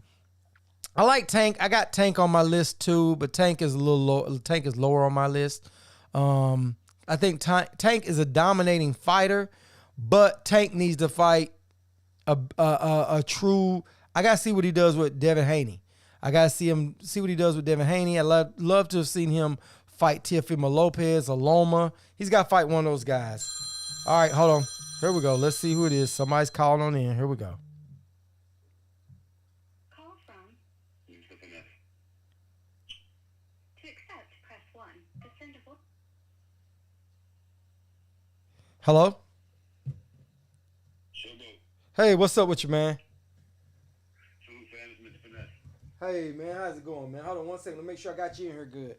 Speaker 1: I like Tank. I got Tank on my list too, but Tank is a little low. Tank is lower on my list. I think Tank is a dominating fighter, but Tank needs to fight a true. I gotta see what he does with Devin Haney. I gotta see what he does with Devin Haney. I'd love to have seen him fight Teofimo Lopez or Loma. He's got to fight one of those guys. All right, hold on. Here we go. Let's see who it is. Somebody's calling on in. Here we go.
Speaker 2: Call from. To accept, press 1. To send a voice.
Speaker 1: Hello? Hey, what's up with you, man? Hey, man, how's it going, man? Hold on 1 second. Let me make sure I got you in here good.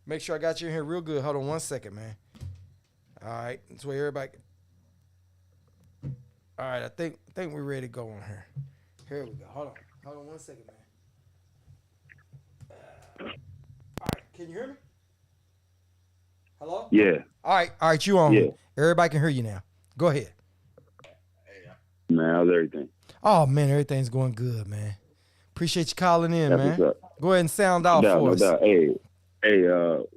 Speaker 1: Make sure I got you in here real good. Hold on 1 second, man. All right. That's where everybody. All right. I think we're ready to go on here. Here we go. Hold on 1 second, man. All right. Can you hear me? Hello?
Speaker 3: Yeah.
Speaker 1: All right. You on?
Speaker 3: Yeah.
Speaker 1: Everybody can hear you now. Go ahead.
Speaker 3: Man, how's everything?
Speaker 1: Oh, man, everything's going good, man. Appreciate you calling in,
Speaker 3: That's
Speaker 1: man.
Speaker 3: what's up.
Speaker 1: Go ahead and sound off for us.
Speaker 3: No doubt.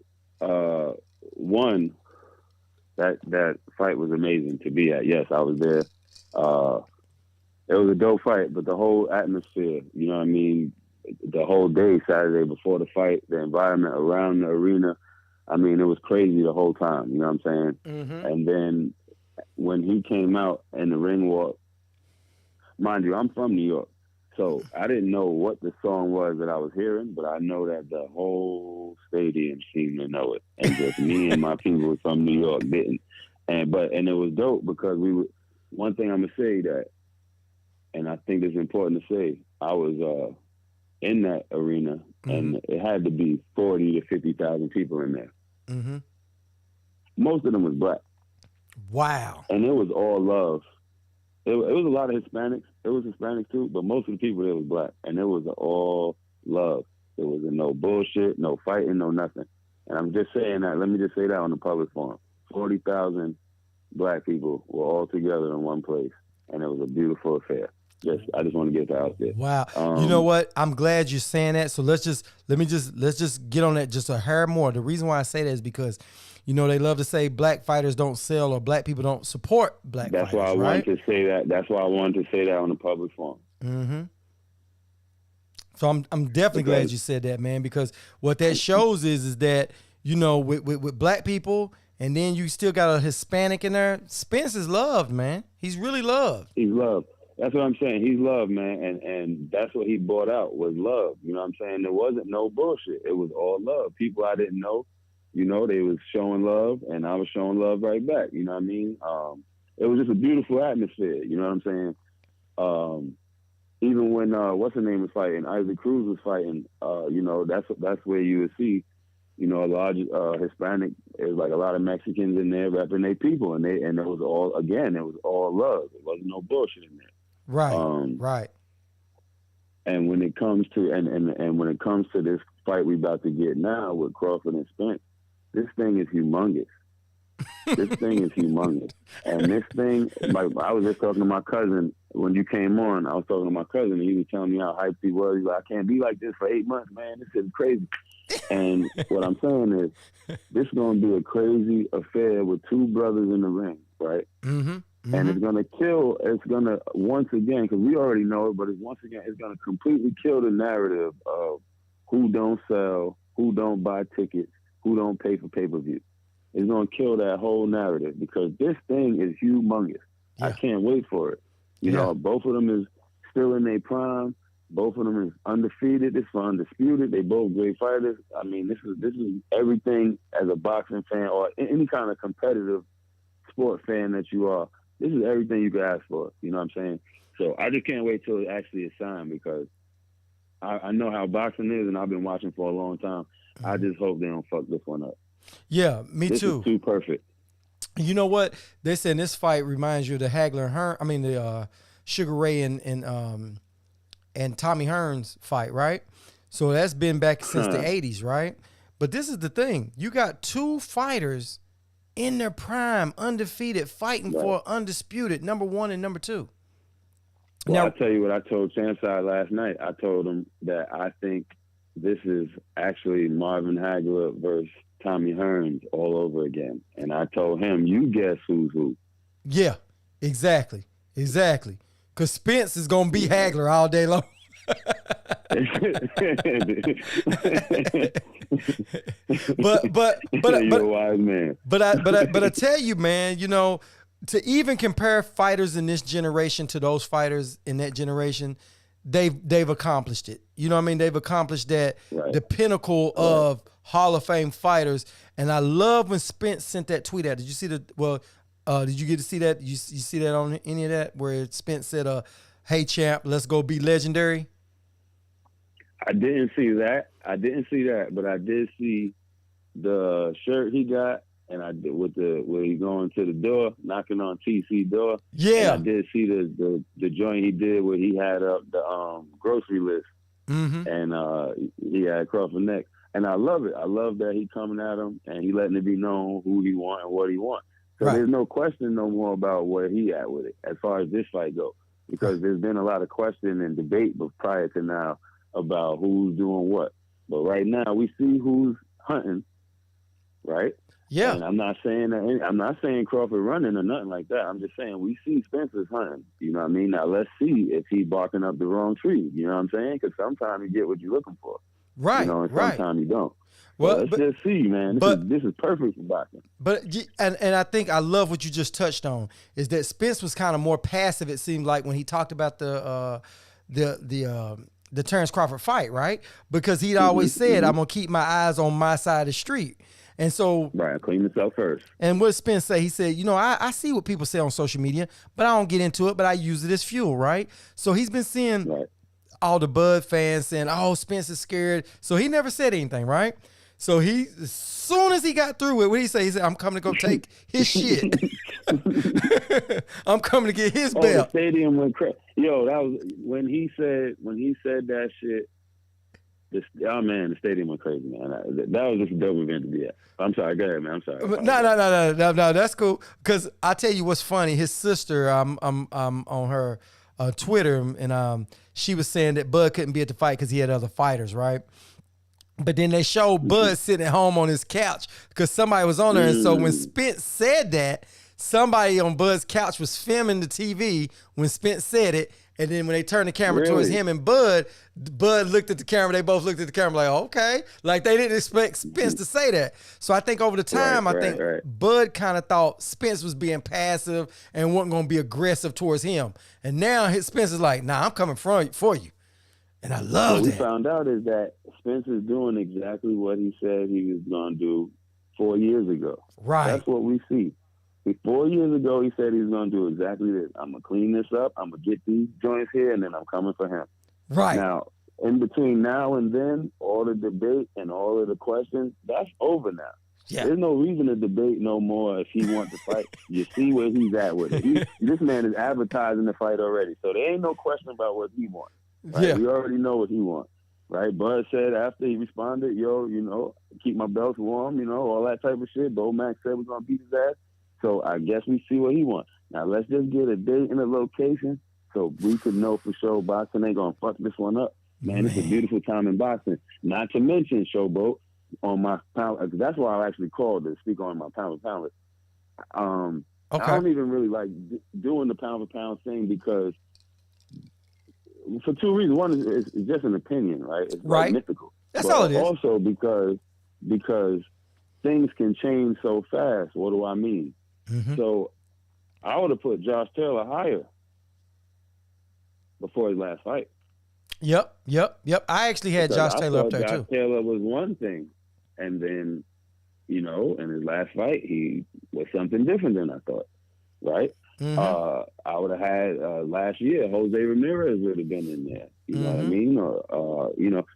Speaker 3: One, that fight was amazing to be at. Yes, I was there. It was a dope fight, but the whole atmosphere, you know what I mean? The whole day, Saturday before the fight, the environment around the arena, I mean, it was crazy the whole time, you know what I'm saying?
Speaker 1: Mm-hmm.
Speaker 3: And then when he came out and the ring walk, mind you, I'm from New York. So I didn't know what the song was that I was hearing, but I know that the whole stadium seemed to know it, and just me and my people from New York didn't. And it was dope because one thing I'm gonna say that, and I think it's important to say, I was in that arena, mm-hmm. and it had to be 40 to 50,000 people in there.
Speaker 1: Mm-hmm. Most
Speaker 3: of them was black.
Speaker 1: Wow.
Speaker 3: And it was all love. it was a lot of Hispanics. It was Hispanics too, but most of the people there was black, and it was all love. There was no bullshit, no fighting, no nothing. And I'm just saying that. Let me just say that on the public forum. 40,000 black people were all together in one place, and it was a beautiful affair. I just want to get that out there.
Speaker 1: Wow. You know what? I'm glad you're saying that. So let's just get on that just a hair more. The reason why I say that is because, you know, they love to say black fighters don't sell or black people don't support black
Speaker 3: That's
Speaker 1: fighters.
Speaker 3: Why I
Speaker 1: right?
Speaker 3: wanted to say that. That's why I wanted to say that on the public forum.
Speaker 1: Mm-hmm. So I'm definitely glad you said that, man, because what that shows is that, you know, with black people, and then you still got a Hispanic in there. Spence is loved, man. He's really loved.
Speaker 3: He's loved. That's what I'm saying. He's loved, man. And that's what he brought out was love. You know what I'm saying? There wasn't no bullshit. It was all love. People I didn't know, you know, they was showing love, and I was showing love right back. You know what I mean? It was just a beautiful atmosphere. You know what I'm saying? Even when what's her name was fighting, Isaac Cruz was fighting. You know, that's where you would see, you know, a large Hispanic. It was like a lot of Mexicans in there repping their people, and it was all love. There wasn't no bullshit in there.
Speaker 1: Right. Right.
Speaker 3: And when it comes to and when it comes to this fight we about to get now with Crawford and Spence, this thing is humongous. This thing is humongous. And this thing, like I was just talking to my cousin when you came on. I was talking to my cousin, and he was telling me how hyped he was. He's like, I can't be like this for 8 months, man. This is crazy. And what I'm saying is, this is going to be a crazy affair with two brothers in the ring, right? Mm-hmm. And it's going to kill, once again, because we already know it, but it's going to completely kill the narrative of who don't sell, who don't buy tickets, who don't pay for pay-per-view. It's going to kill that whole narrative because this thing is humongous. Yeah. I can't wait for it. You know, both of them is still in their prime. Both of them is undefeated. This for undisputed. They both great fighters. I mean, this is everything as a boxing fan or any kind of competitive sport fan that you are. This is everything you could ask for. You know what I'm saying? So I just can't wait till it actually is signed because I know how boxing is, and I've been watching for a long time. I just hope they don't fuck this one up. Yeah, me
Speaker 1: too.
Speaker 3: This is too perfect.
Speaker 1: You know what? They said this fight reminds you of the Hagler and Hearn. I mean, the Sugar Ray and Tommy Hearns fight, right? So that's been back since the 80s, right? But this is the thing. You got two fighters in their prime, undefeated, fighting for undisputed number 1 and number 2.
Speaker 3: Well,
Speaker 1: now,
Speaker 3: I'll tell you what I told Chanside last night. I told him that I think this is actually Marvin Hagler versus Tommy Hearns all over again. And I told him, you guess who's who.
Speaker 1: Yeah, exactly. Because Spence is going to be Hagler all day long. but
Speaker 3: you're a wise man.
Speaker 1: But I tell you, man, you know, to even compare fighters in this generation to those fighters in that generation, they've accomplished it. You know what I mean? They've accomplished that, the pinnacle of Hall of Fame fighters. And I love when Spence sent that tweet out. Did you see did you get to see that? You see that on any of that where Spence said, hey champ, let's go be legendary?
Speaker 3: I didn't see that, but I did see the shirt he got, and I did where he going to the door, knocking on TC door. Yeah, and I did see the joint he did where he had up the grocery list, and he had Crawford next, and I love it. I love that he coming at him and he letting it be known who he want and what he want. So there's no question no more about where he at with it as far as this fight goes, because there's been a lot of question and debate, but prior to now, about who's doing what. But right now we see who's hunting, right? Yeah. And I'm not saying Crawford running or nothing like that. I'm just saying we see Spencer's hunting. You know what I mean? Now let's see if he's barking up the wrong tree. You know what I'm saying? Because sometimes you get what you're looking for. Right. You know, and sometimes you don't. Well, let's just see, man. This is perfect for boxing. But
Speaker 1: and I think I love what you just touched on is that Spence was kind of more passive. It seemed like when he talked about the Terence Crawford fight, right? Because he'd always said, I'm going to keep my eyes on my side of the street. And so...
Speaker 3: Right, clean yourself first.
Speaker 1: And what Spence say? He said, you know, I see what people say on social media, but I don't get into it, but I use it as fuel, right? So he's been seeing all the Bud fans saying, oh, Spence is scared. So he never said anything, right? So as soon as he got through it, what did he say? He said, I'm coming to go take his shit. I'm coming to get his
Speaker 3: Oh, the
Speaker 1: belt.
Speaker 3: stadium went crazy. Yo, that was when he said that shit. The stadium went crazy, man. That was just a dope event to be at. I'm sorry, go ahead, man. I'm sorry.
Speaker 1: No. That's cool. Because I tell you what's funny. His sister, I'm on her Twitter, and she was saying that Bud couldn't be at the fight because he had other fighters, right? But then they showed Bud sitting at home on his couch because somebody was on there. And so when Spence said that, somebody on Bud's couch was filming the TV when Spence said it. And then when they turned the camera towards him and Bud looked at the camera. They both looked at the camera like, okay. Like they didn't expect Spence to say that. So I think over the time, Bud kind of thought Spence was being passive and wasn't going to be aggressive towards him. And now Spence is like, nah, I'm coming for you. And I love that.
Speaker 3: What we found out is that Spence is doing exactly what he said he was going to do 4 years ago.
Speaker 1: Right.
Speaker 3: That's what we see. 4 years ago, he said he was going to do exactly this. I'm going to clean this up. I'm going to get these joints here, and then I'm coming for him.
Speaker 1: Right.
Speaker 3: Now, in between now and then, all the debate and all of the questions, that's over now.
Speaker 1: Yeah.
Speaker 3: There's no reason to debate no more if he wants to fight. You see where he's at with it. This man is advertising the fight already, so there ain't no question about what he wants. Right?
Speaker 1: Yeah.
Speaker 3: We already know what he wants. Right? Bud said after he responded, keep my belts warm, all that type of shit. Bo Max said we're going to beat his ass. So I guess we see what he wants. Now let's just get a date and a location so we could know for sure boxing ain't going to fuck this one up. Man, it's a beautiful time in boxing. Not to mention, Showboat, on my pound, that's why I actually called to speak on my pound for pound list.
Speaker 1: Okay.
Speaker 3: I don't even really like doing the pound for pound thing because for two reasons. One is it's just an opinion, right? It's like mythical.
Speaker 1: That's all it is.
Speaker 3: Also because things can change so fast. What do I mean?
Speaker 1: Mm-hmm.
Speaker 3: So I would have put Josh Taylor higher before his last fight.
Speaker 1: Yep. I actually had Josh Taylor up there too.
Speaker 3: Josh Taylor was one thing, and then in his last fight he was something different than I thought. Right?
Speaker 1: Mm-hmm.
Speaker 3: I would have had last year Jose Ramirez would have been in there. You know what I mean? Or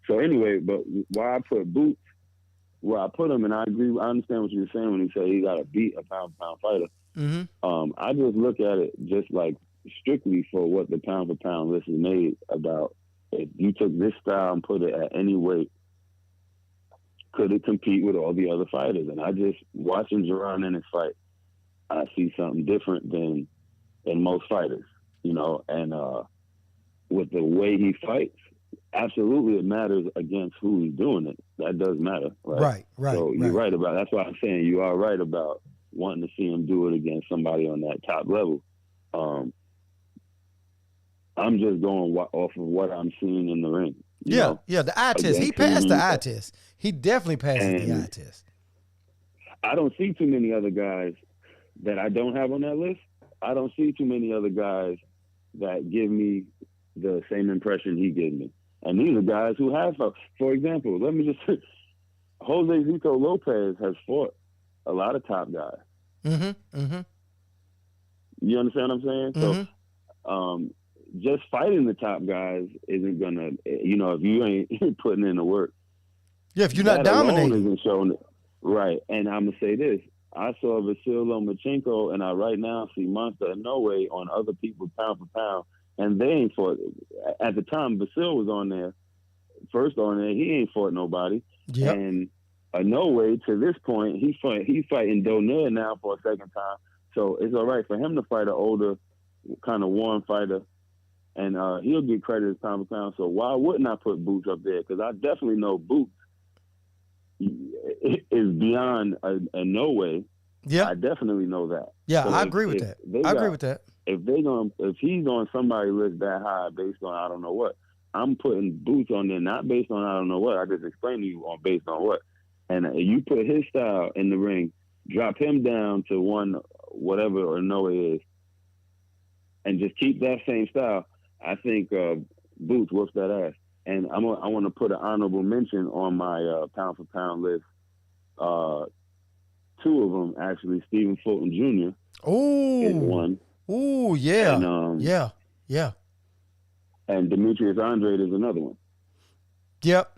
Speaker 3: So anyway, but why I put Boots where I put him, and I agree. I understand what you're saying when you say he got to beat a pound for pound fighter.
Speaker 1: Mm-hmm.
Speaker 3: I just look at it just like strictly for what the pound for pound list is made about. If you took this style and put it at any weight, could it compete with all the other fighters? And I just watching Jerron in his fight, I see something different than most fighters, and with the way he fights, absolutely it matters against who he's doing it. That does matter, right?
Speaker 1: Right.
Speaker 3: So you're right about that's why I'm saying you are right about wanting to see him do it against somebody on that top level. I'm just going off of what I'm seeing in the ring.
Speaker 1: Yeah, the eye test. He passed the eye test. He definitely passes the eye test.
Speaker 3: I don't see too many other guys that I don't have on that list. I don't see too many other guys that give me the same impression he gave me. And these are guys who have fought. For example, let me just say, Jose Zito Lopez has fought a lot of top guys. You understand what I'm saying? So just fighting the top guys isn't going to, if you ain't putting in the work.
Speaker 1: Yeah, if you're not dominating.
Speaker 3: Isn't showing it. Right. And I'm going to say this. I saw Vasyl Lomachenko, and I right now see Monster Inoue on other people's pound for pound, and they ain't fought. At the time, Vasyl was on there, first on there, he ain't fought nobody.
Speaker 1: Yep.
Speaker 3: And Inoue, to this point, he's fighting Donaire now for a second time. So it's all right for him to fight an older, kind of warm fighter, and he'll get credit as pound for pound. So why wouldn't I put Boots up there? Because I definitely know Boots is beyond a no way.
Speaker 1: Yeah,
Speaker 3: I definitely know that.
Speaker 1: Yeah, so I agree with that. I agree with that.
Speaker 3: If he's on somebody's list that high based on I don't know what, I'm putting Boots on there not based on I don't know what. I just explained to you on based on what. And you put his style in the ring, drop him down to one whatever or no it is, and just keep that same style. I think Boots whoops that ass. And I want to put an honorable mention on my pound for pound list. Two of them actually. Stephen Fulton Jr. is one.
Speaker 1: Oh yeah.
Speaker 3: And,
Speaker 1: yeah.
Speaker 3: And Demetrius Andrade is another one.
Speaker 1: Yep.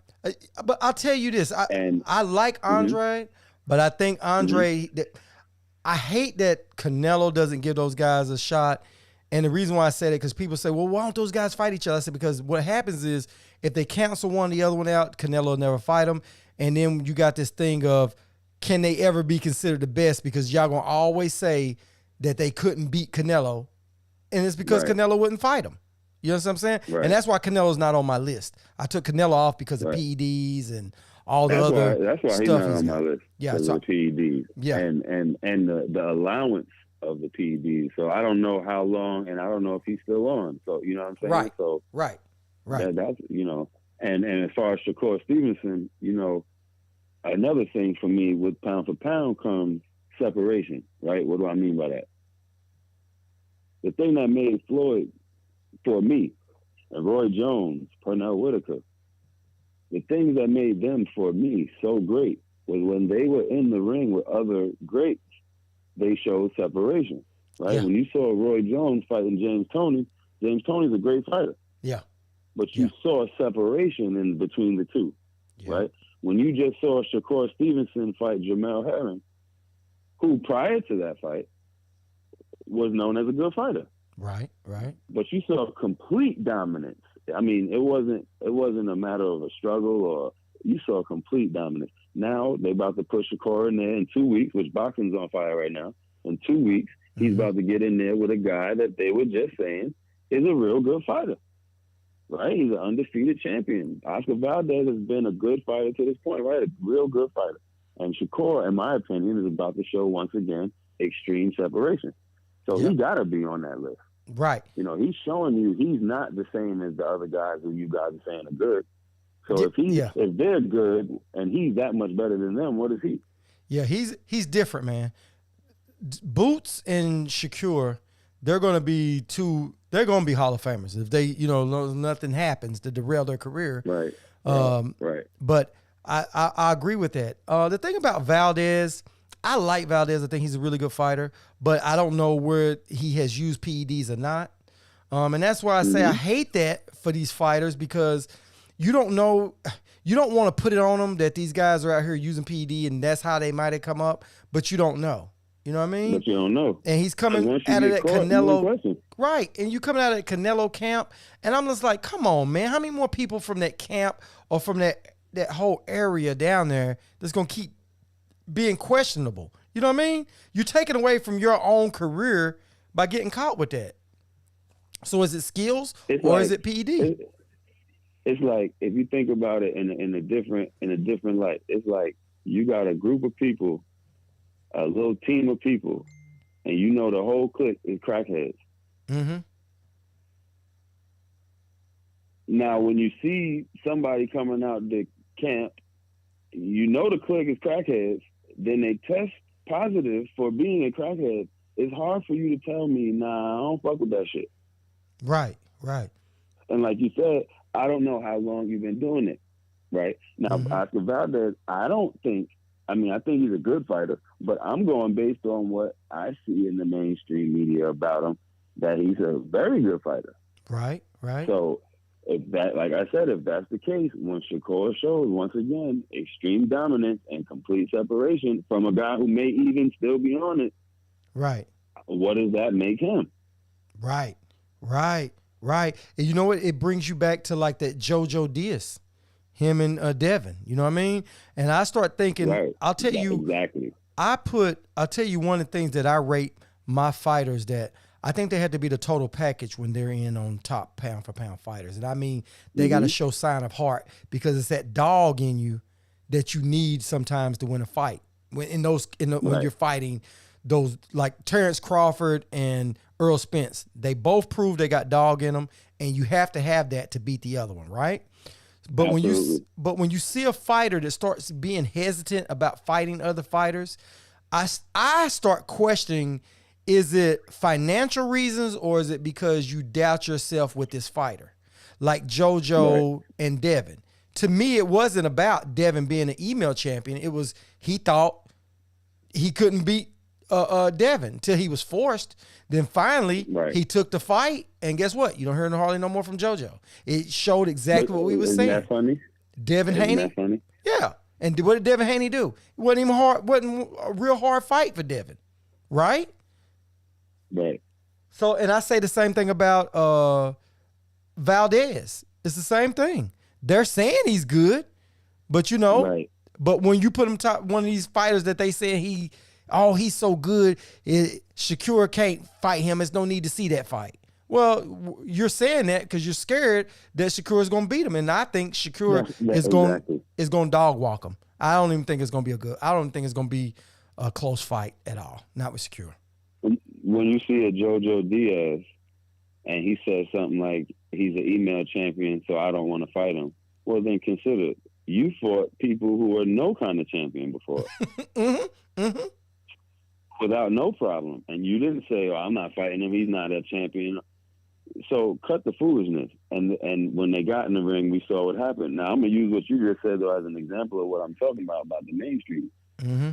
Speaker 1: But I'll tell you this. I like Andrade, but I think Andrade. I hate that Canelo doesn't give those guys a shot. And the reason why I said it, because people say, well, why don't those guys fight each other? I said, because what happens is if they cancel one, the other one out, Canelo will never fight them. And then you got this thing of, can they ever be considered the best? Because y'all going to always say that they couldn't beat Canelo. And it's because Canelo wouldn't fight him. You know what I'm saying?
Speaker 3: Right.
Speaker 1: And that's why Canelo's not on my list. I took Canelo off because of PEDs and all the other
Speaker 3: that's why
Speaker 1: stuff
Speaker 3: he's not on my list.
Speaker 1: Yeah,
Speaker 3: so, the PEDs.
Speaker 1: Yeah.
Speaker 3: And the allowance of the PEDs. So I don't know how long, and I don't know if he's still on. So you know what I'm saying?
Speaker 1: Right.
Speaker 3: So
Speaker 1: right.
Speaker 3: That's and as far as Shakur Stevenson, another thing for me with pound for pound comes separation. Right? What do I mean by that? The thing that made Floyd for me, and Roy Jones, Pernell Whitaker, the things that made them for me so great was when they were in the ring with other greats, they showed separation, right?
Speaker 1: Yeah.
Speaker 3: When you saw Roy Jones fighting James Toney's a great fighter.
Speaker 1: Yeah.
Speaker 3: But you saw separation in between the two, right? When you just saw Shakur Stevenson fight Jamel Herring, who prior to that fight was known as a good fighter.
Speaker 1: Right.
Speaker 3: But you saw complete dominance. I mean, it wasn't a matter of a struggle, or you saw complete dominance. Now they about to put Shakur in there in 2 weeks, which boxing's on fire right now. In 2 weeks, he's about to get in there with a guy that they were just saying is a real good fighter, right? He's an undefeated champion. Oscar Valdez has been a good fighter to this point, right? A real good fighter. And Shakur, in my opinion, is about to show once again extreme separation. So he got to be on that list.
Speaker 1: Right.
Speaker 3: He's showing you he's not the same as the other guys who you guys are saying are good. So if they're good and he's that much better than them, what is he?
Speaker 1: Yeah, he's different, man. Boots and Shakur, they're going to be Hall of Famers if they, nothing happens to derail their career.
Speaker 3: Right. Right.
Speaker 1: But I agree with that. The thing about Valdez, I like Valdez. I think he's a really good fighter, but I don't know where he has used PEDs or not. And that's why I say I hate that for these fighters, because you don't know, you don't want to put it on them that these guys are out here using PED and that's how they might have come up, but you don't know. You know what I mean?
Speaker 3: But you don't know.
Speaker 1: And he's coming out of that Canelo. Right. And you coming out of that Canelo camp. And I'm just like, come on, man. How many more people from that camp or from that whole area down there that's going to keep being questionable? You know what I mean? You're taking away from your own career by getting caught with that. So is it skills is it PED?
Speaker 3: It's like, if you think about it in a different light, it's like you got a group of people, a little team of people, and the whole clique is crackheads.
Speaker 1: Mm-hmm.
Speaker 3: Now, when you see somebody coming out the camp, the clique is crackheads, then they test positive for being a crackhead. It's hard for you to tell me, nah, I don't fuck with that shit.
Speaker 1: Right.
Speaker 3: And like you said, I don't know how long you've been doing it, right? Now, Oscar Valdez, I think he's a good fighter, but I'm going based on what I see in the mainstream media about him, that he's a very good fighter.
Speaker 1: Right.
Speaker 3: So if that's the case, when Shakur shows, once again, extreme dominance and complete separation from a guy who may even still be on it,
Speaker 1: right,
Speaker 3: what does that make him?
Speaker 1: Right. And you know what? It brings you back to like that JoJo Diaz, him and Devin. You know what I mean? And I start thinking, I'll tell you
Speaker 3: exactly.
Speaker 1: I'll tell you one of the things that I rate my fighters, that I think they have to be the total package when they're in on top pound for pound fighters. And I mean, they got to show sign of heart, because it's that dog in you that you need sometimes to win a fight. When you're fighting those like Terence Crawford and Errol Spence, they both prove they got dog in them, and you have to have that to beat the other one, right? But when you see a fighter that starts being hesitant about fighting other fighters, I start questioning, is it financial reasons or is it because you doubt yourself with this fighter? Like JoJo and Devin. To me, it wasn't about Devin being an email champion. It was, he thought he couldn't beat Devin till he was forced. Then finally, he took the fight, and guess what? You don't hear hardly no more from JoJo. It showed exactly what we were saying.
Speaker 3: Isn't that funny?
Speaker 1: Devin Haney?
Speaker 3: That funny?
Speaker 1: Yeah. And what did Devin Haney do? It wasn't even hard. Wasn't a real hard fight for Devin. right?
Speaker 3: Right.
Speaker 1: So, and I say the same thing about Valdez. It's the same thing. They're saying he's good, but
Speaker 3: Right.
Speaker 1: but when you put him top one of these fighters that they say he's so good, Shakur can't fight him. There's no need to see that fight. Well, you're saying that because you're scared that Shakur is going to beat him, and I think Shakur is going to dog walk him. I don't even think it's going to be I don't think it's going to be a close fight at all. Not with Shakur.
Speaker 3: When you see a JoJo Diaz and he says something like he's an email champion, so I don't want to fight him, well, then consider you fought people who were no kind of champion before. Without no problem. And you didn't say, oh, I'm not fighting him. He's not a champion. So cut the foolishness. And when they got in the ring, we saw what happened. Now, I'm going to use what you just said, though, as an example of what I'm talking about the mainstream.
Speaker 1: Mm-hmm.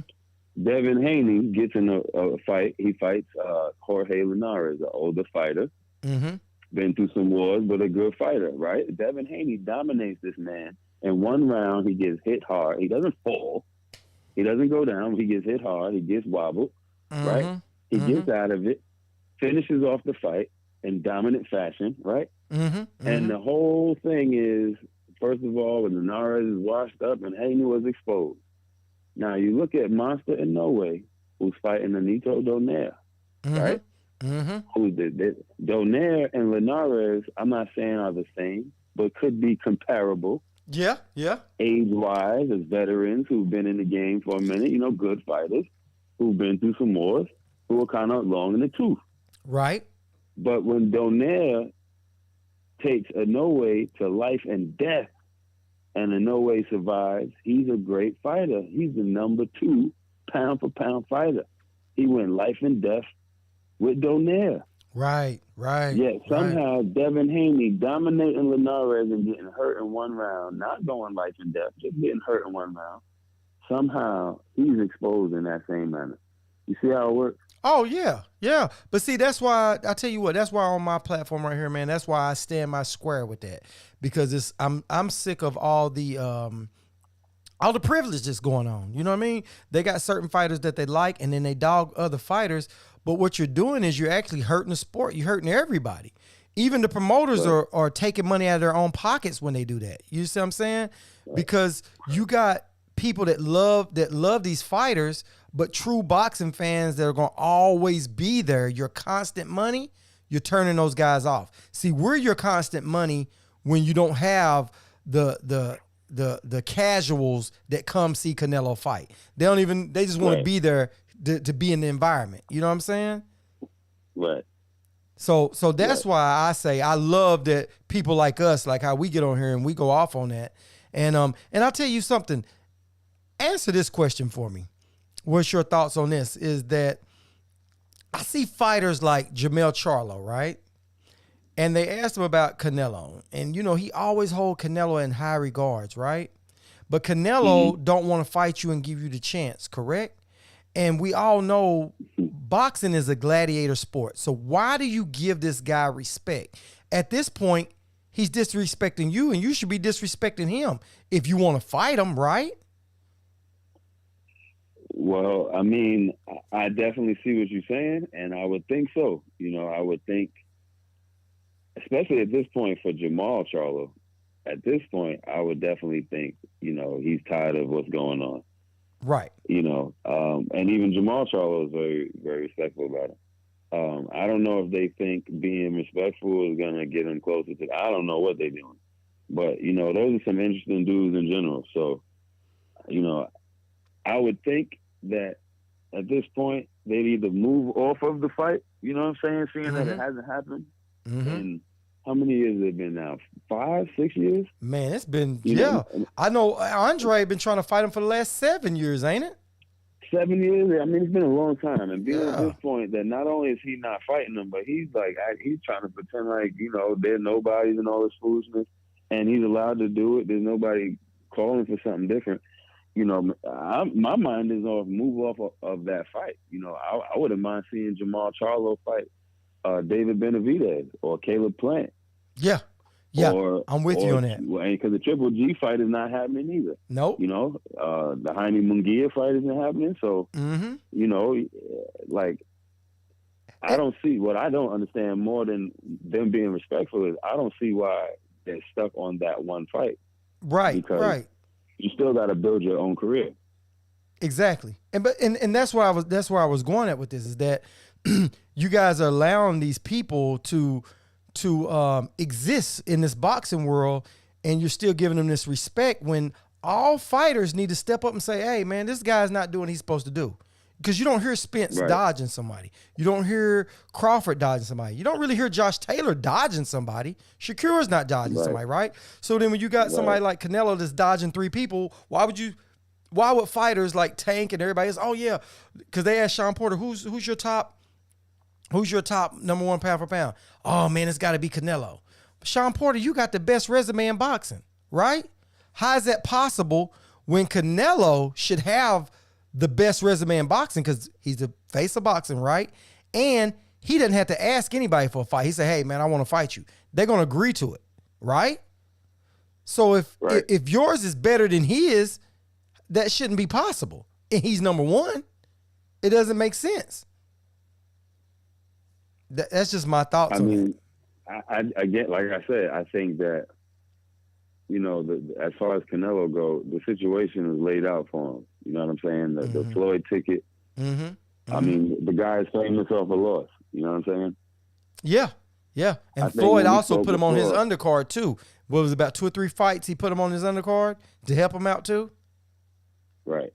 Speaker 3: Devin Haney gets in a fight. He fights Jorge Linares, an older fighter.
Speaker 1: Mm-hmm.
Speaker 3: Been through some wars, but a good fighter, right? Devin Haney dominates this man. In one round, he gets hit hard. He doesn't fall. He doesn't go down. He gets hit hard. He gets wobbled, right? He gets out of it, finishes off the fight in dominant fashion, right? And the whole thing is, first of all, when Linares is washed up and Haney was exposed. Now, you look at Monster in Norway, who's fighting Anito Donaire, right? Who Donaire and Linares, I'm not saying are the same, but could be comparable.
Speaker 1: Yeah.
Speaker 3: Age-wise, as veterans who've been in the game for a minute, good fighters who've been through some wars, who are kind of long in the tooth.
Speaker 1: Right.
Speaker 3: But when Donaire takes Inoue to life and death, and Inoue survives, he's a great fighter. He's the number 2 pound-for-pound fighter. He went life and death with Donaire.
Speaker 1: Right.
Speaker 3: Yet somehow Devin Haney dominating Linares and getting hurt in one round, not going life and death, just getting hurt in one round. Somehow he's exposed in that same manner. You see how it works?
Speaker 1: Oh, yeah. But see, that's why, I tell you what, that's why on my platform right here, man, that's why I stand my square with that. Because I'm sick of all the privilege that's going on. You know what I mean? They got certain fighters that they like, and then they dog other fighters. But what you're doing is you're actually hurting the sport. You're hurting everybody. Even the promoters are taking money out of their own pockets when they do that. You see what I'm saying? Because you got people that love these fighters, but true boxing fans that are going to always be there, your constant money, you're turning those guys off. See, we're your constant money when you don't have the casuals that come see Canelo fight. They just want to be there to be in the environment. You know what I'm saying?
Speaker 3: Right.
Speaker 1: So that's why I say I love that people like us, like how we get on here and we go off on that. And I'll tell you something. Answer this question for me. What's your thoughts on this? Is that I see fighters like Jermell Charlo, right? And they asked him about Canelo. And, he always hold Canelo in high regards, right? But Canelo don't want to fight you and give you the chance, correct? And we all know boxing is a gladiator sport. So why do you give this guy respect? At this point, he's disrespecting you, and you should be disrespecting him if you want to fight him, right?
Speaker 3: Well, I mean, I definitely see what you're saying, and I would think so. I would think, especially at this point for Jermall Charlo, at this point, I would definitely think, he's tired of what's going on.
Speaker 1: Right.
Speaker 3: And even Jermall Charlo is very, very respectful about it. I don't know if they think being respectful is going to get them closer to, I don't know what they're doing. But, those are some interesting dudes in general. So, I would think that at this point, they'd either move off of the fight, you know what I'm saying, seeing that it hasn't happened. And how many years has it been now? 5, 6 years?
Speaker 1: Man, it's been, I know Andre been trying to fight him for the last 7 years, ain't it?
Speaker 3: 7 years? I mean, it's been a long time. And being at this point that not only is he not fighting them, but he's trying to pretend like, they're nobodies and all this foolishness. And he's allowed to do it. There's nobody calling for something different. My mind is off, move off of that fight. I wouldn't mind seeing Jermall Charlo fight David Benavidez or Caleb Plant.
Speaker 1: Yeah. Yeah,
Speaker 3: or,
Speaker 1: I'm with you on that.
Speaker 3: Because the Triple G fight is not happening either.
Speaker 1: Nope.
Speaker 3: You know, the Jaime Munguia fight isn't happening. So, you know, like, I don't see what I don't understand more than them being respectful is I don't see why they're stuck on that one fight.
Speaker 1: Right,
Speaker 3: because
Speaker 1: right.
Speaker 3: you still got to build your own career.
Speaker 1: Exactly. And that's where I was going at with this is that you guys are allowing these people to exist in this boxing world, and you're still giving them this respect when all fighters need to step up and say, hey, man, this guy's not doing what he's supposed to do. Because you don't hear Spence dodging somebody. You don't hear Crawford dodging somebody. You don't really hear Josh Taylor dodging somebody. Shakur's not dodging somebody, right? So then when you got somebody like Canelo that's dodging 3 people, why would fighters like Tank and everybody else, oh yeah, because they asked Sean Porter, who's your top number 1 pound for pound? Oh man, it's got to be Canelo. Sean Porter, you got the best resume in boxing, right? How is that possible when Canelo should have the best resume in boxing because he's the face of boxing, right? And he doesn't have to ask anybody for a fight. He said, hey man, I want to fight you. They're going to agree to it, right? So if yours is better than his, that shouldn't be possible. And he's number 1. It doesn't make sense. That's just my thoughts on it.
Speaker 3: I get, like I said, I think that, you know, as far as Canelo goes, the situation is laid out for him. You know what I'm saying? The Floyd ticket. I mean, the guy is famous off a loss. You know what I'm saying? Yeah, yeah. And Floyd also put him on his undercard too. What was it, about 2 or 3 fights he put him on his undercard to help him out too? Right.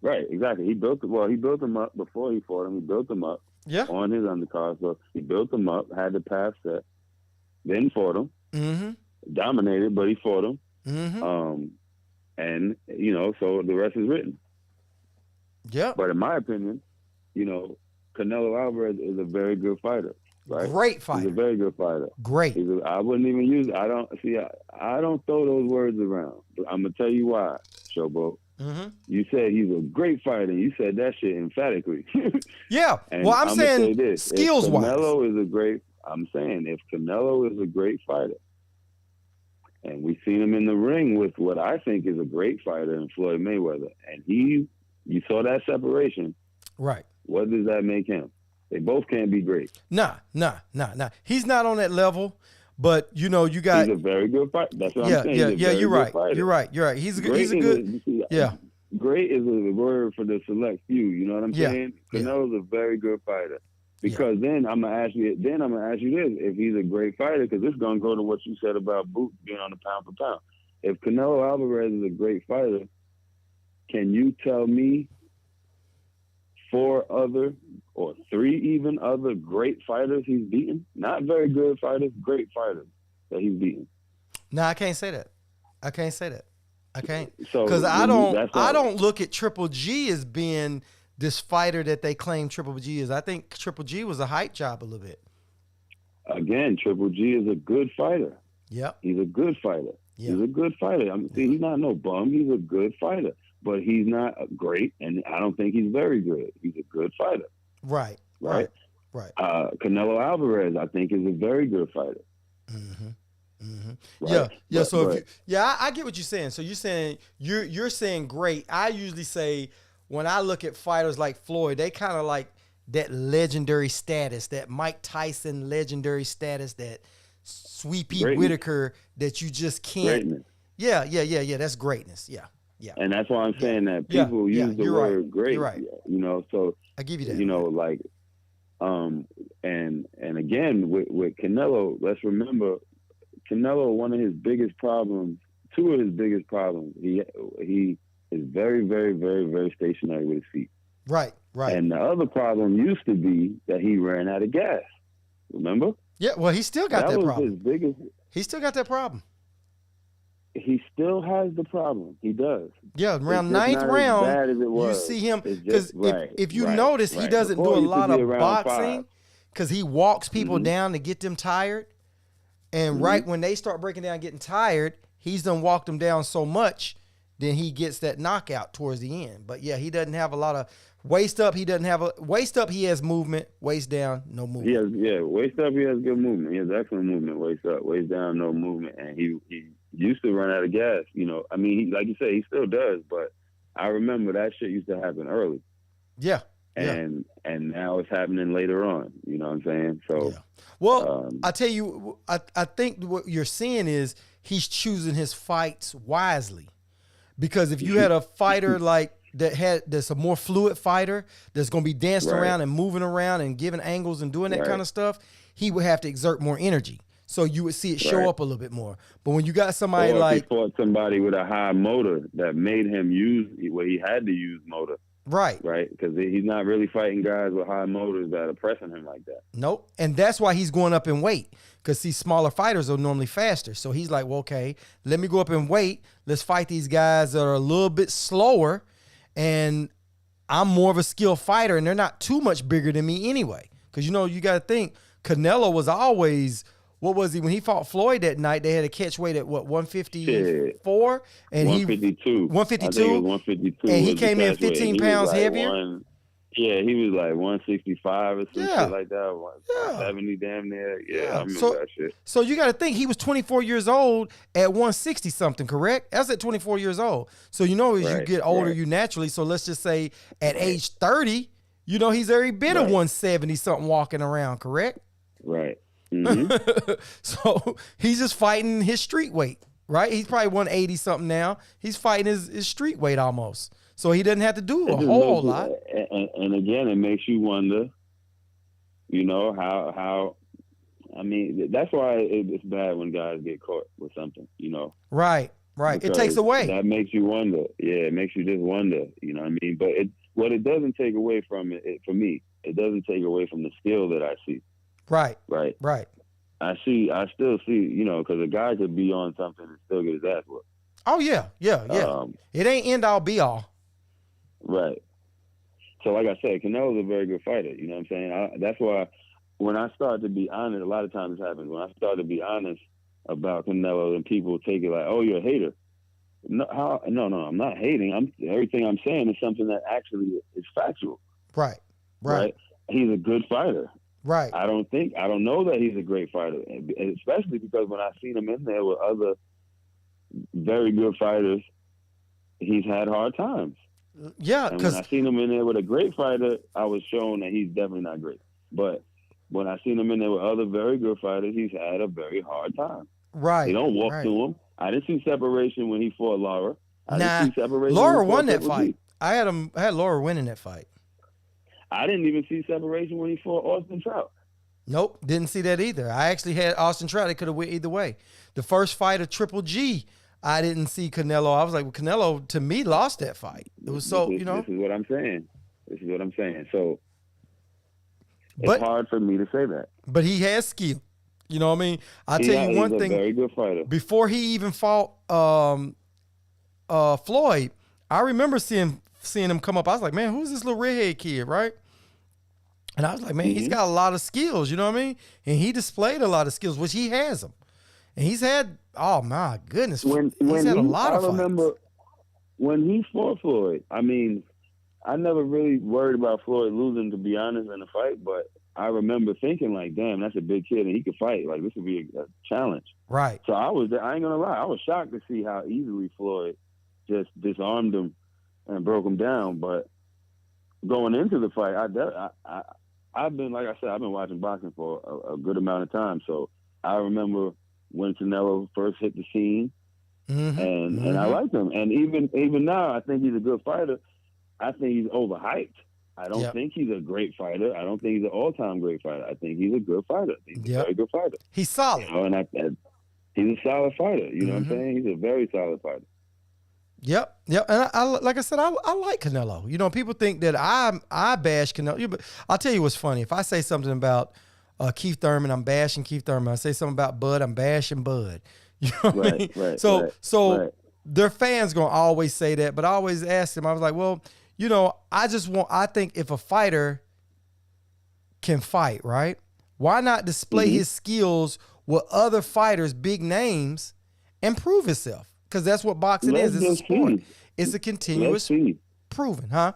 Speaker 3: Exactly. He built him up before he fought him. He built him up on his undercard. So he built him up, had the path set, then fought him. Dominated, but he fought him. And, you know, so the rest is written. Yeah. But in my opinion, you know, Canelo Alvarez is a very good fighter, right? Great fighter. He's a very good fighter. Great. I wouldn't even use it. I don't throw those words around. But I'm going to tell you why, Showboat. You said he's a great fighter. You said that shit emphatically. Yeah. Well, I'm saying skills-wise. I'm saying if Canelo is a great fighter, and we've seen him in the ring with what I think is a great fighter in Floyd Mayweather, and you saw that separation. Right. What does that make him? They both can't be great. Nah. He's not on that level, but, you know, you got... He's a very good fighter. That's what I'm saying. Yeah, you're right. You're right. He's a good... Great is a word for the select few. You know what I'm saying? Canelo's a very good fighter. Because then I'm gonna ask you this: if he's a great fighter, because this is gonna go to what you said about Boot being on the pound for pound. If Canelo Alvarez is a great fighter, can you tell me 4 other or 3 even other great fighters he's beaten? Not very good fighters, great fighters that he's beaten. No, I can't say that. I can't. Because I don't look at Triple G as being this fighter that they claim Triple G is. I think Triple G was a hype job a little bit. Again, Triple G is a good fighter. Yep. He's a good fighter. Yep. He's a good fighter. He's not no bum. He's a good fighter. But he's not great, and I don't think he's very good. He's a good fighter. Right. Canelo Alvarez, I think, is a very good fighter. Right? Yeah. I get what you're saying. So you're saying great. I usually say, when I look at fighters like Floyd, they kind of like that legendary status, that Mike Tyson legendary status, that Sweepy Whitaker that you just can't. Greatness. Yeah. That's greatness. Yeah. And that's why I'm saying that people use the word great. You're right. You know, so I give you that. You know, like, and again with Canelo, let's remember, Canelo, one of his biggest problems, 2 of his biggest problems, he is very, very, very, very stationary with his feet. Right. And the other problem used to be that he ran out of gas. Remember? Yeah, well, he still got that problem. That was his biggest... He still got that problem. He still has the problem. He does. Yeah, around 9th round, you see him... Because if you notice, he doesn't do a lot of boxing because he walks people down to get them tired. And right when they start breaking down getting tired, he's done walked them down so much, then he gets that knockout towards the end. But yeah, he doesn't have a lot of
Speaker 1: Waist up, he doesn't have a waist up. He has movement. Waist down, no movement.
Speaker 3: He has, waist up, he has good movement. He has excellent movement. Waist up, waist down, no movement. And he used to run out of gas. You know, I mean, like you say, he still does. But I remember that shit used to happen early.
Speaker 1: Yeah.
Speaker 3: And now it's happening later on. You know what I'm saying? So,
Speaker 1: well, I tell you, I think what you're seeing is he's choosing his fights wisely, because if you had a fighter like that's a more fluid fighter that's going to be dancing around and moving around and giving angles and doing that kind of stuff, he would have to exert more energy. So you would see it show up a little bit more. But when you got somebody like,
Speaker 3: he fought somebody with a high motor that made him he had to use motor. Right. Because he's not really fighting guys with high motors that are pressing him like that.
Speaker 1: Nope. And that's why he's going up in weight, because these smaller fighters are normally faster. So he's like, well, okay, let me go up in weight. Let's fight these guys that are a little bit slower. And I'm more of a skilled fighter, and they're not too much bigger than me anyway. Because, you know, you got to think, Canelo was always, what was he? When he fought Floyd that night, they had a catch weight at, 154? And
Speaker 3: 152.
Speaker 1: 152?
Speaker 3: I think it was 152.
Speaker 1: And he came in 15 pounds heavier?
Speaker 3: He was like 165 or some shit like that. 170 damn near. Yeah, I remember that shit.
Speaker 1: So you got to think, he was 24 years old at 160 something, correct? That's at 24 years old. So you know, as you get older, you naturally, so let's just say at age 30, you know, he's already been a 170 something walking around, correct?
Speaker 3: Right. Mm-hmm.
Speaker 1: So he's just fighting his street weight, right? He's probably 180 something now. He's fighting his street weight almost. So he doesn't have to do a whole lot.
Speaker 3: And again, it makes you wonder, you know, how I mean, that's why it's bad when guys get caught with something, you know. Right.
Speaker 1: It takes away.
Speaker 3: That makes you wonder. Yeah, it makes you just wonder, you know what I mean? But what it doesn't take away from it, for me, it doesn't take away from the skill that I see. Right. I still see, you know, because a guy could be on something and still get his ass whooped.
Speaker 1: Oh, yeah. It ain't end all be all.
Speaker 3: Right. So like I said, Canelo's a very good fighter. You know what I'm saying? That's why when I start to be honest, a lot of times it happens. When I start to be honest about Canelo, and people take it like, oh, you're a hater. No, I'm not hating. Everything I'm saying is something that actually is factual. Right. He's a good fighter. Right. I don't know that he's a great fighter, especially because when I seen him in there with other very good fighters, he's had hard times. Yeah, and when I seen him in there with a great fighter, I was shown that he's definitely not great. But when I seen him in there with other very good fighters, he's had a very hard time. Right. They don't walk to him. I didn't see separation when he fought Laura. Didn't see separation.
Speaker 1: Laura won that fight. I had Laura winning that fight.
Speaker 3: I didn't even see separation when he fought Austin Trout.
Speaker 1: Nope, didn't see that either. I actually had Austin Trout. It could have went either way. The first fight of Triple G, I didn't see Canelo. I was like, well, Canelo, to me, lost that fight. It was so, you know.
Speaker 3: This is what I'm saying. So it's hard for me to say that.
Speaker 1: But he has skill. You know what I mean? I'll tell you one thing.
Speaker 3: He's a very good fighter.
Speaker 1: Before he even fought Floyd, I remember seeing him come up. I was like, man, who's this little redhead kid, right? And I was like, man, he's got a lot of skills, you know what I mean? And he displayed a lot of skills, which he has them. And he's had, oh my goodness, he's had a lot of fights. I remember
Speaker 3: when he fought Floyd, I mean, I never really worried about Floyd losing, to be honest, in the fight, but I remember thinking like, damn, that's a big kid and he could fight. Like, this would be a challenge. Right. So I ain't gonna lie, I was shocked to see how easily Floyd just disarmed him and broke him down. But going into the fight, I've been, like I said, I've been watching boxing for a good amount of time. So I remember when Canelo first hit the scene, and I liked him. And even now, I think he's a good fighter. I think he's overhyped. I don't think he's a great fighter. I don't think he's an all-time great fighter. I think he's a good fighter. He's a very good fighter.
Speaker 1: He's solid.
Speaker 3: You know, and he's a solid fighter. You know what I'm saying? He's a very solid fighter.
Speaker 1: Yep. And I like I said, I like Canelo. You know, people think that I bash Canelo. But I'll tell you what's funny. If I say something about Keith Thurman, I'm bashing Keith Thurman. I say something about Bud, I'm bashing Bud. You know what I mean?
Speaker 3: Right.
Speaker 1: So their fans gonna always say that, but I always ask them. I was like, well, you know, I think if a fighter can fight, right? Why not display his skills with other fighters, big names, and prove himself? Because that's what boxing is. It's a sport. It's a continuous proving, huh?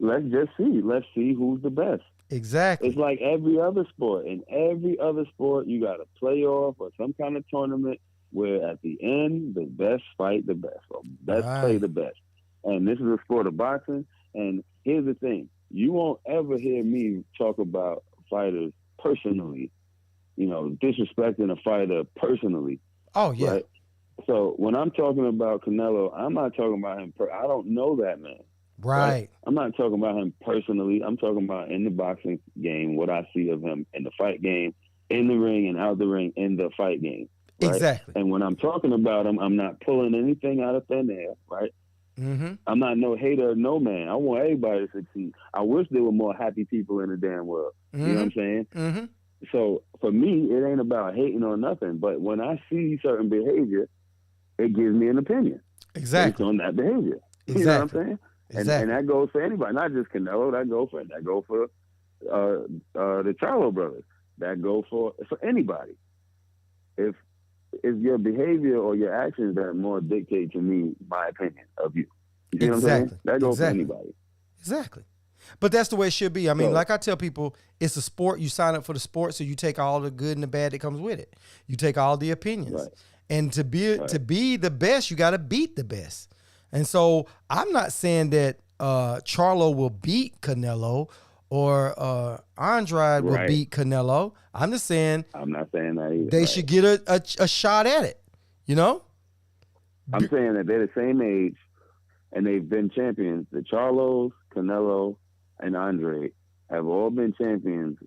Speaker 3: let's just see. Let's see who's the best.
Speaker 1: Exactly.
Speaker 3: It's like every other sport. In every other sport, you got a playoff or some kind of tournament where at the end, the best fight the best, or best play the best. And this is a sport of boxing. And here's the thing. You won't ever hear me talk about fighters personally, disrespecting a fighter personally.
Speaker 1: Oh, yeah.
Speaker 3: Right? So when I'm talking about Canelo, I'm not talking about him. I don't know that man.
Speaker 1: Right.
Speaker 3: I'm not talking about him personally. I'm talking about in the boxing game, what I see of him in the fight game, in the ring and out the ring, in the fight game. Right?
Speaker 1: Exactly.
Speaker 3: And when I'm talking about him, I'm not pulling anything out of thin air, right?
Speaker 1: Mm-hmm.
Speaker 3: I'm not no hater of no man. I want everybody to succeed. I wish there were more happy people in the damn world.
Speaker 1: Mm-hmm.
Speaker 3: You know what I'm saying?
Speaker 1: Mm-hmm.
Speaker 3: So for me, it ain't about hating or nothing. But when I see certain behavior, it gives me an opinion.
Speaker 1: Exactly.
Speaker 3: Based on that behavior.
Speaker 1: Exactly.
Speaker 3: You know what I'm saying?
Speaker 1: Exactly.
Speaker 3: And that goes for anybody, not just Canelo. That goes for the Charlo brothers. That goes for anybody. If your behavior or your actions that more dictate to me my opinion of you. You see what I'm saying? That goes for anybody.
Speaker 1: Exactly. But that's the way it should be. I mean,
Speaker 3: So,
Speaker 1: like I tell people, it's a sport. You sign up for the sport, so you take all the good and the bad that comes with it. You take all the opinions.
Speaker 3: Right.
Speaker 1: And to be the best, you got to beat the best. And so I'm not saying that Charlo will beat Canelo or Andrade will beat Canelo. I'm just saying
Speaker 3: I'm not saying that either.
Speaker 1: They should get a shot at it,
Speaker 3: I'm saying that they're the same age and they've been champions. The Charlos, Canelo, and Andrade have all been champions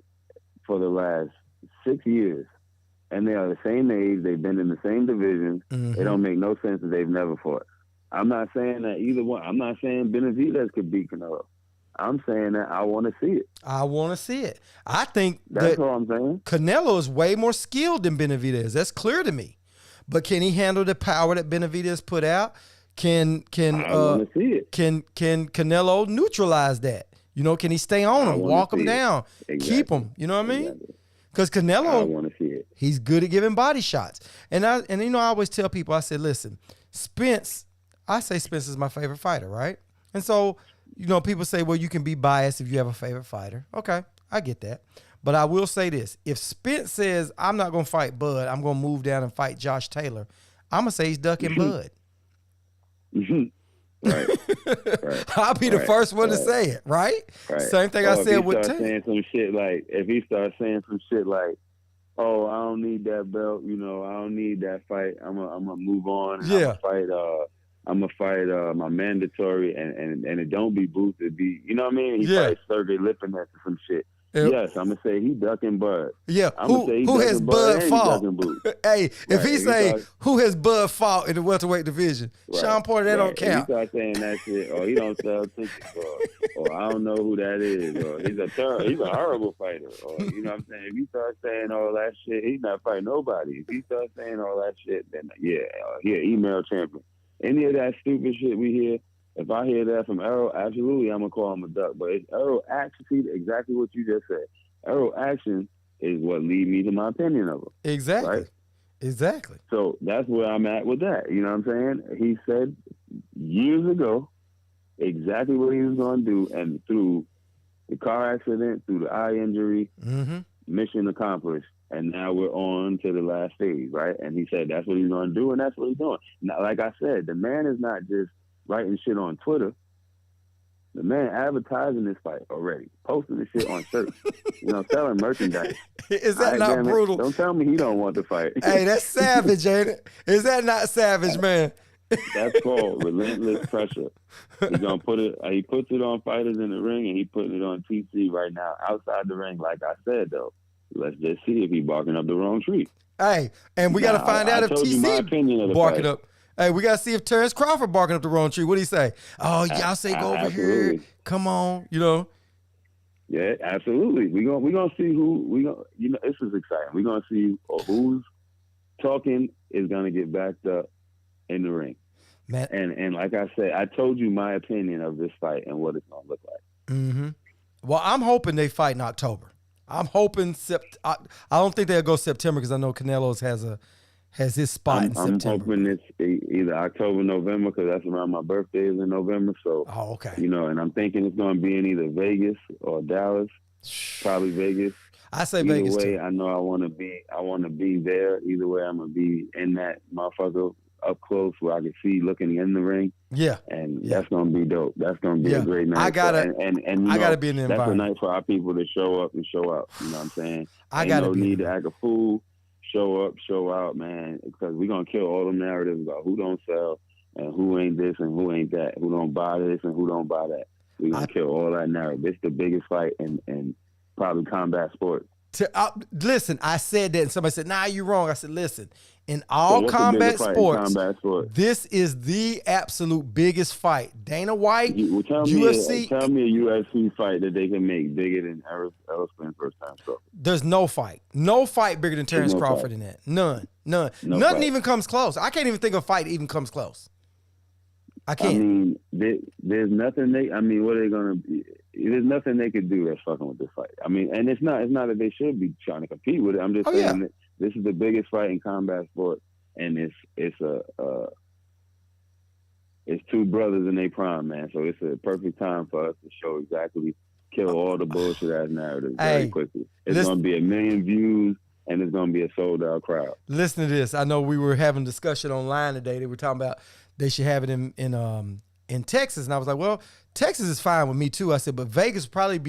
Speaker 3: for the last 6 years. And they are the same age. They've been in the same division.
Speaker 1: Mm-hmm.
Speaker 3: It don't make no sense that they've never fought. I'm not saying that either one. I'm not saying Benavidez could beat Canelo. I'm saying that I want to see it.
Speaker 1: I want to see it. I think
Speaker 3: that's all I'm saying.
Speaker 1: Canelo is way more skilled than Benavidez. That's clear to me. But can he handle the power that Benavidez put out? I want to see it. Can Canelo neutralize that? Can he stay on him, walk him down, keep him? You know what I mean? Because Canelo,
Speaker 3: I want to see it.
Speaker 1: He's good at giving body shots. And I always tell people, I said, listen, Spence is my favorite fighter, right? And so, people say, well, you can be biased if you have a favorite fighter. Okay, I get that. But I will say this. If Spence says, I'm not going to fight Bud, I'm going to move down and fight Josh Taylor, I'm going to say he's ducking Bud.
Speaker 3: Right.
Speaker 1: I'll be the first one to say it, right? Same thing I said with Taylor.
Speaker 3: If he starts saying some shit like, oh, I don't need that belt, I don't need that fight, I'm gonna move on.
Speaker 1: Yeah.
Speaker 3: I'm gonna fight my mandatory and it don't be boosted. You know what I mean? He fights Sergey Lipinets or some shit. Yes, I'm gonna say he ducking Bud.
Speaker 1: Yeah, who has Bud fought? Hey, if he say who has Bud fought in the welterweight division, Sean Porter, that don't count.
Speaker 3: If he start saying that shit, or he don't sell tickets, or I don't know who that is, or he's a horrible fighter, or you know what I'm saying? If he starts saying all that shit, he's not fighting nobody. If he starts saying all that shit, then he an email champion. Any of that stupid shit we hear. If I hear that from Errol, absolutely, I'm going to call him a duck. But it's Errol action, exactly what you just said. Errol action is what lead me to my opinion of him.
Speaker 1: Exactly.
Speaker 3: Right?
Speaker 1: Exactly.
Speaker 3: So that's where I'm at with that. You know what I'm saying? He said years ago exactly what he was going to do. And through the car accident, through the eye injury, mission accomplished. And now we're on to the last stage, right? And he said that's what he's going to do, and that's what he's doing. Now, like I said, the man is not just writing shit on Twitter. The man advertising this fight already, posting this shit on shirts, selling merchandise.
Speaker 1: Is that not brutal?
Speaker 3: Don't tell me he don't want to fight.
Speaker 1: Hey, that's savage, ain't it? Is that not savage, man?
Speaker 3: That's called relentless pressure. He's gonna put it. He puts it on fighters in the ring, and he putting it on TC right now outside the ring. Like I said, though, let's just see if he's barking up the wrong tree.
Speaker 1: Hey, and we got to find out if
Speaker 3: TC
Speaker 1: barking up. Hey, we got to see if Terence Crawford barking up the wrong tree. What do you say? Oh, y'all say go over here. Come on,
Speaker 3: Yeah, absolutely. We gonna see who this is exciting. We're gonna see who's talking is gonna get backed up in the ring.
Speaker 1: Man.
Speaker 3: And like I said, I told you my opinion of this fight and what it's gonna look like.
Speaker 1: Mm-hmm. Well, I'm hoping they fight in October. I'm hoping I don't think they'll go September because I know Canelo's has has his spot in
Speaker 3: I'm
Speaker 1: September.
Speaker 3: hoping it's either October, November, because that's around my birthday is in November. So,
Speaker 1: Oh, okay.
Speaker 3: and I'm thinking it's going to be in either Vegas or Dallas. Probably Vegas.
Speaker 1: I say
Speaker 3: Either
Speaker 1: Vegas
Speaker 3: way,
Speaker 1: too.
Speaker 3: I know I want to be there. Either way, I'm gonna be in that motherfucker up close where I can see looking in the ring.
Speaker 1: Yeah.
Speaker 3: And that's gonna be dope. That's gonna be a great night.
Speaker 1: I gotta be in the
Speaker 3: that's
Speaker 1: environment.
Speaker 3: a night for our people to show up and show out. You know what I'm saying?
Speaker 1: I gotta be
Speaker 3: need to act a fool. Show up, show out, man. Because we're gonna kill all the narratives about who don't sell and who ain't this and who ain't that, who don't buy this and who don't buy that. We're gonna kill all that narrative. It's the biggest fight in probably combat sports.
Speaker 1: Listen, I said that, and somebody said, "Nah, you're wrong." I said, "Listen, in all combat sports, this is the absolute biggest fight. Dana White, UFC.
Speaker 3: Tell me a UFC fight that they can make bigger than Errol Spence first time. So
Speaker 1: there's no fight bigger than Terence Crawford in that. None. Nothing even comes close. I can't even think of a fight that even comes close. I can't.
Speaker 3: I mean, there's nothing what are they gonna be? There's nothing they could do that's fucking with this fight. I mean, and it's not that they should be trying to compete with it. I'm just saying that this is the biggest fight in combat sport, and it's two brothers in their prime, man. So it's a perfect time for us to show kill all the bullshit ass narratives very quickly. It's gonna be 1 million views, and it's gonna be a sold out crowd.
Speaker 1: Listen to this. I know we were having a discussion online today. They were talking about they should have it in Texas, and I was like, well, Texas is fine with me too. I said, but Vegas would probably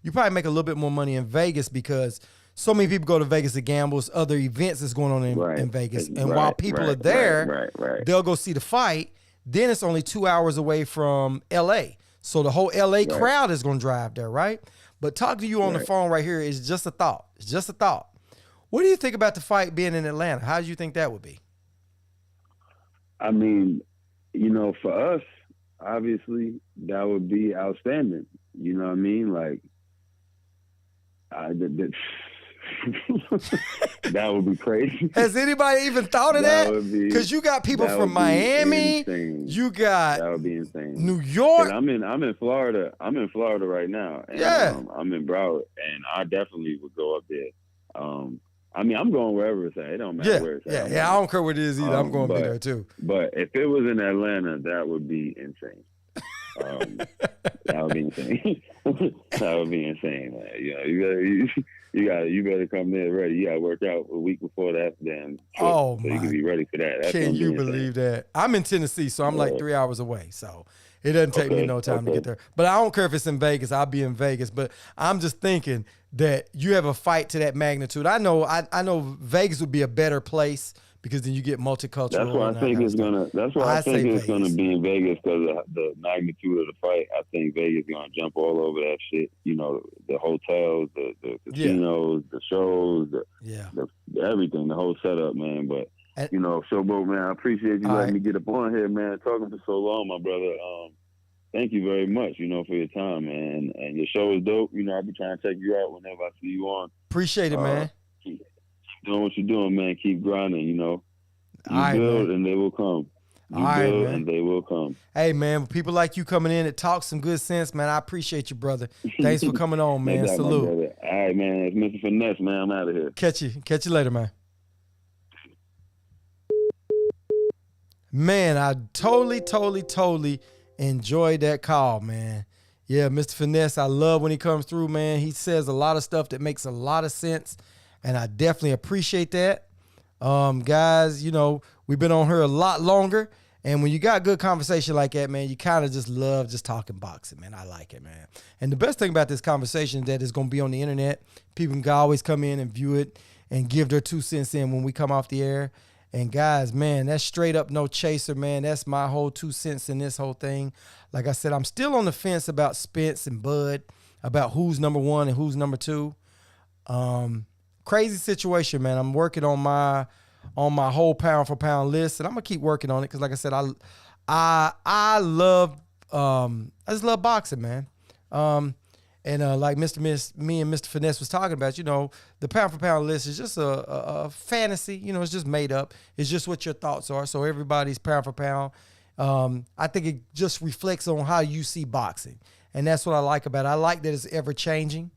Speaker 1: you probably make a little bit more money in Vegas because so many people go to Vegas to gamble. Other events is going on in Vegas, and while people are there, they'll go see the fight. Then it's only 2 hours away from L.A., so the whole L.A. crowd is going to drive there, right? But talking to you on the phone right here is just a thought. It's just a thought. What do you think about the fight being in Atlanta? How do you think that would be?
Speaker 3: I mean, for us, obviously, that would be outstanding. You know what I mean? Like, that would be crazy.
Speaker 1: Has anybody even thought of that? Because you got people from Miami. You got
Speaker 3: that would be insane.
Speaker 1: New York.
Speaker 3: I'm in Florida. I'm in Florida right now. And, I'm in Broward, and I definitely would go up there. I'm going wherever it's at. It don't matter where it's at.
Speaker 1: Yeah. I don't care what it is either. I'm going to be there too.
Speaker 3: But if it was in Atlanta, that would be insane. That would be insane. That would be insane, man. You better come there ready. You got to work out a week before that damn trip, so you can be ready for that.
Speaker 1: Can you believe that? I'm in Tennessee, so I'm like 3 hours away. So it doesn't take me no time to get there. But I don't care if it's in Vegas. I'll be in Vegas. But I'm just thinking that you have a fight to that magnitude. I know Vegas would be a better place because then you get multicultural.
Speaker 3: That's why I think it's gonna. That's why I think it's gonna be in Vegas because of the magnitude of the fight. I think Vegas is gonna jump all over that shit. The hotels, the casinos, the shows, the everything, the whole setup, man. But Showboat, man, I appreciate you letting me get up on here, man. Talking for so long, my brother. Thank you very much, for your time, man. And your show is dope. I'll be trying to check you out whenever I see you on.
Speaker 1: Appreciate it, man.
Speaker 3: Keep doing what you're doing, man. Keep grinding, You
Speaker 1: right,
Speaker 3: build
Speaker 1: man.
Speaker 3: and they will come. You
Speaker 1: All
Speaker 3: build
Speaker 1: right,
Speaker 3: and they will come.
Speaker 1: Hey, man, people like you coming in that talk some good sense, man. I appreciate you, brother. Thanks for coming on, man. Salute.
Speaker 3: All right, man. It's Mr. Finesse, man. I'm out of here.
Speaker 1: Catch you later, man. Man, I totally enjoyed that call, man. Yeah, Mr. Finesse, I love when he comes through, man. He says a lot of stuff that makes a lot of sense, and I definitely appreciate that. Guys, we've been on here a lot longer, and when you got good conversation like that, man, you kind of just love just talking boxing, man. I like it, man. And the best thing about this conversation is that it's going to be on the internet. People can always come in and view it and give their 2 cents in when we come off the air. And guys, man, that's straight up no chaser, man. That's my whole 2 cents in this whole thing. Like I said, I'm still on the fence about Spence and Bud, about who's number 1 and who's number 2. Crazy situation, man. I'm working on my whole pound for pound list, and I'm gonna keep working on it because, like I said, I just love boxing, man. And like me and Mr. Finesse was talking about, the pound for pound list is just a fantasy. It's just made up. It's just what your thoughts are. So everybody's pound for pound. I think it just reflects on how you see boxing, and that's what I like about it. I like that it's ever changing,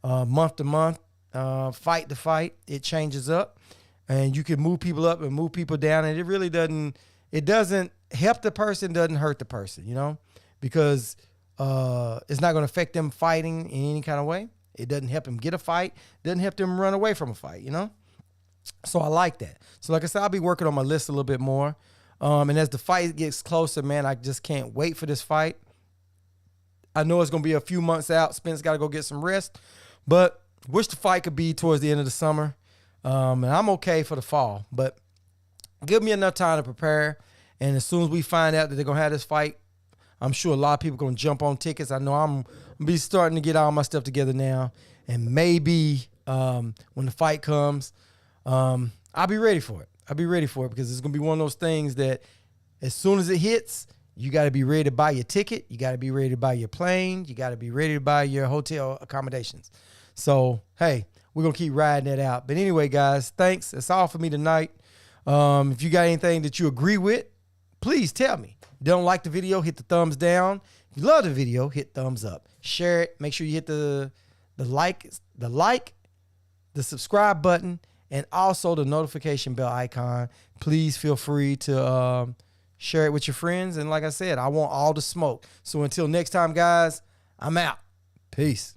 Speaker 1: month to month. Fight to fight, it changes up. and you can move people up and move people down, and it doesn't help the person, doesn't hurt the person, you know, because it's not going to affect them fighting in any kind of way. It doesn't help them get a fight, doesn't help them run away from a fight, you know. So I like that. So like I said, I'll be working on my list a little bit more. And as the fight gets closer, man, I just can't wait for this fight. I know it's going to be a few months out. Spence got to go get some rest. But wish the fight could be towards the end of the summer. And I'm okay for the fall. But give me enough time to prepare. And as soon as we find out that they're going to have this fight, I'm sure a lot of people are going to jump on tickets. I know I'm going to be starting to get all my stuff together now. And maybe when the fight comes, I'll be ready for it. I'll be ready for it because it's going to be one of those things that as soon as it hits, you got to be ready to buy your ticket. You got to be ready to buy your plane. You got to be ready to buy your hotel accommodations. So, hey, we're going to keep riding that out. But anyway, guys, thanks. That's all for me tonight. If you got anything that you agree with, please tell me. If you don't like the video, hit the thumbs down. If you love the video, hit thumbs up. Share it. Make sure you hit the like, the subscribe button, and also the notification bell icon. Please feel free to share it with your friends. And like I said, I want all the smoke. So until next time, guys, I'm out. Peace.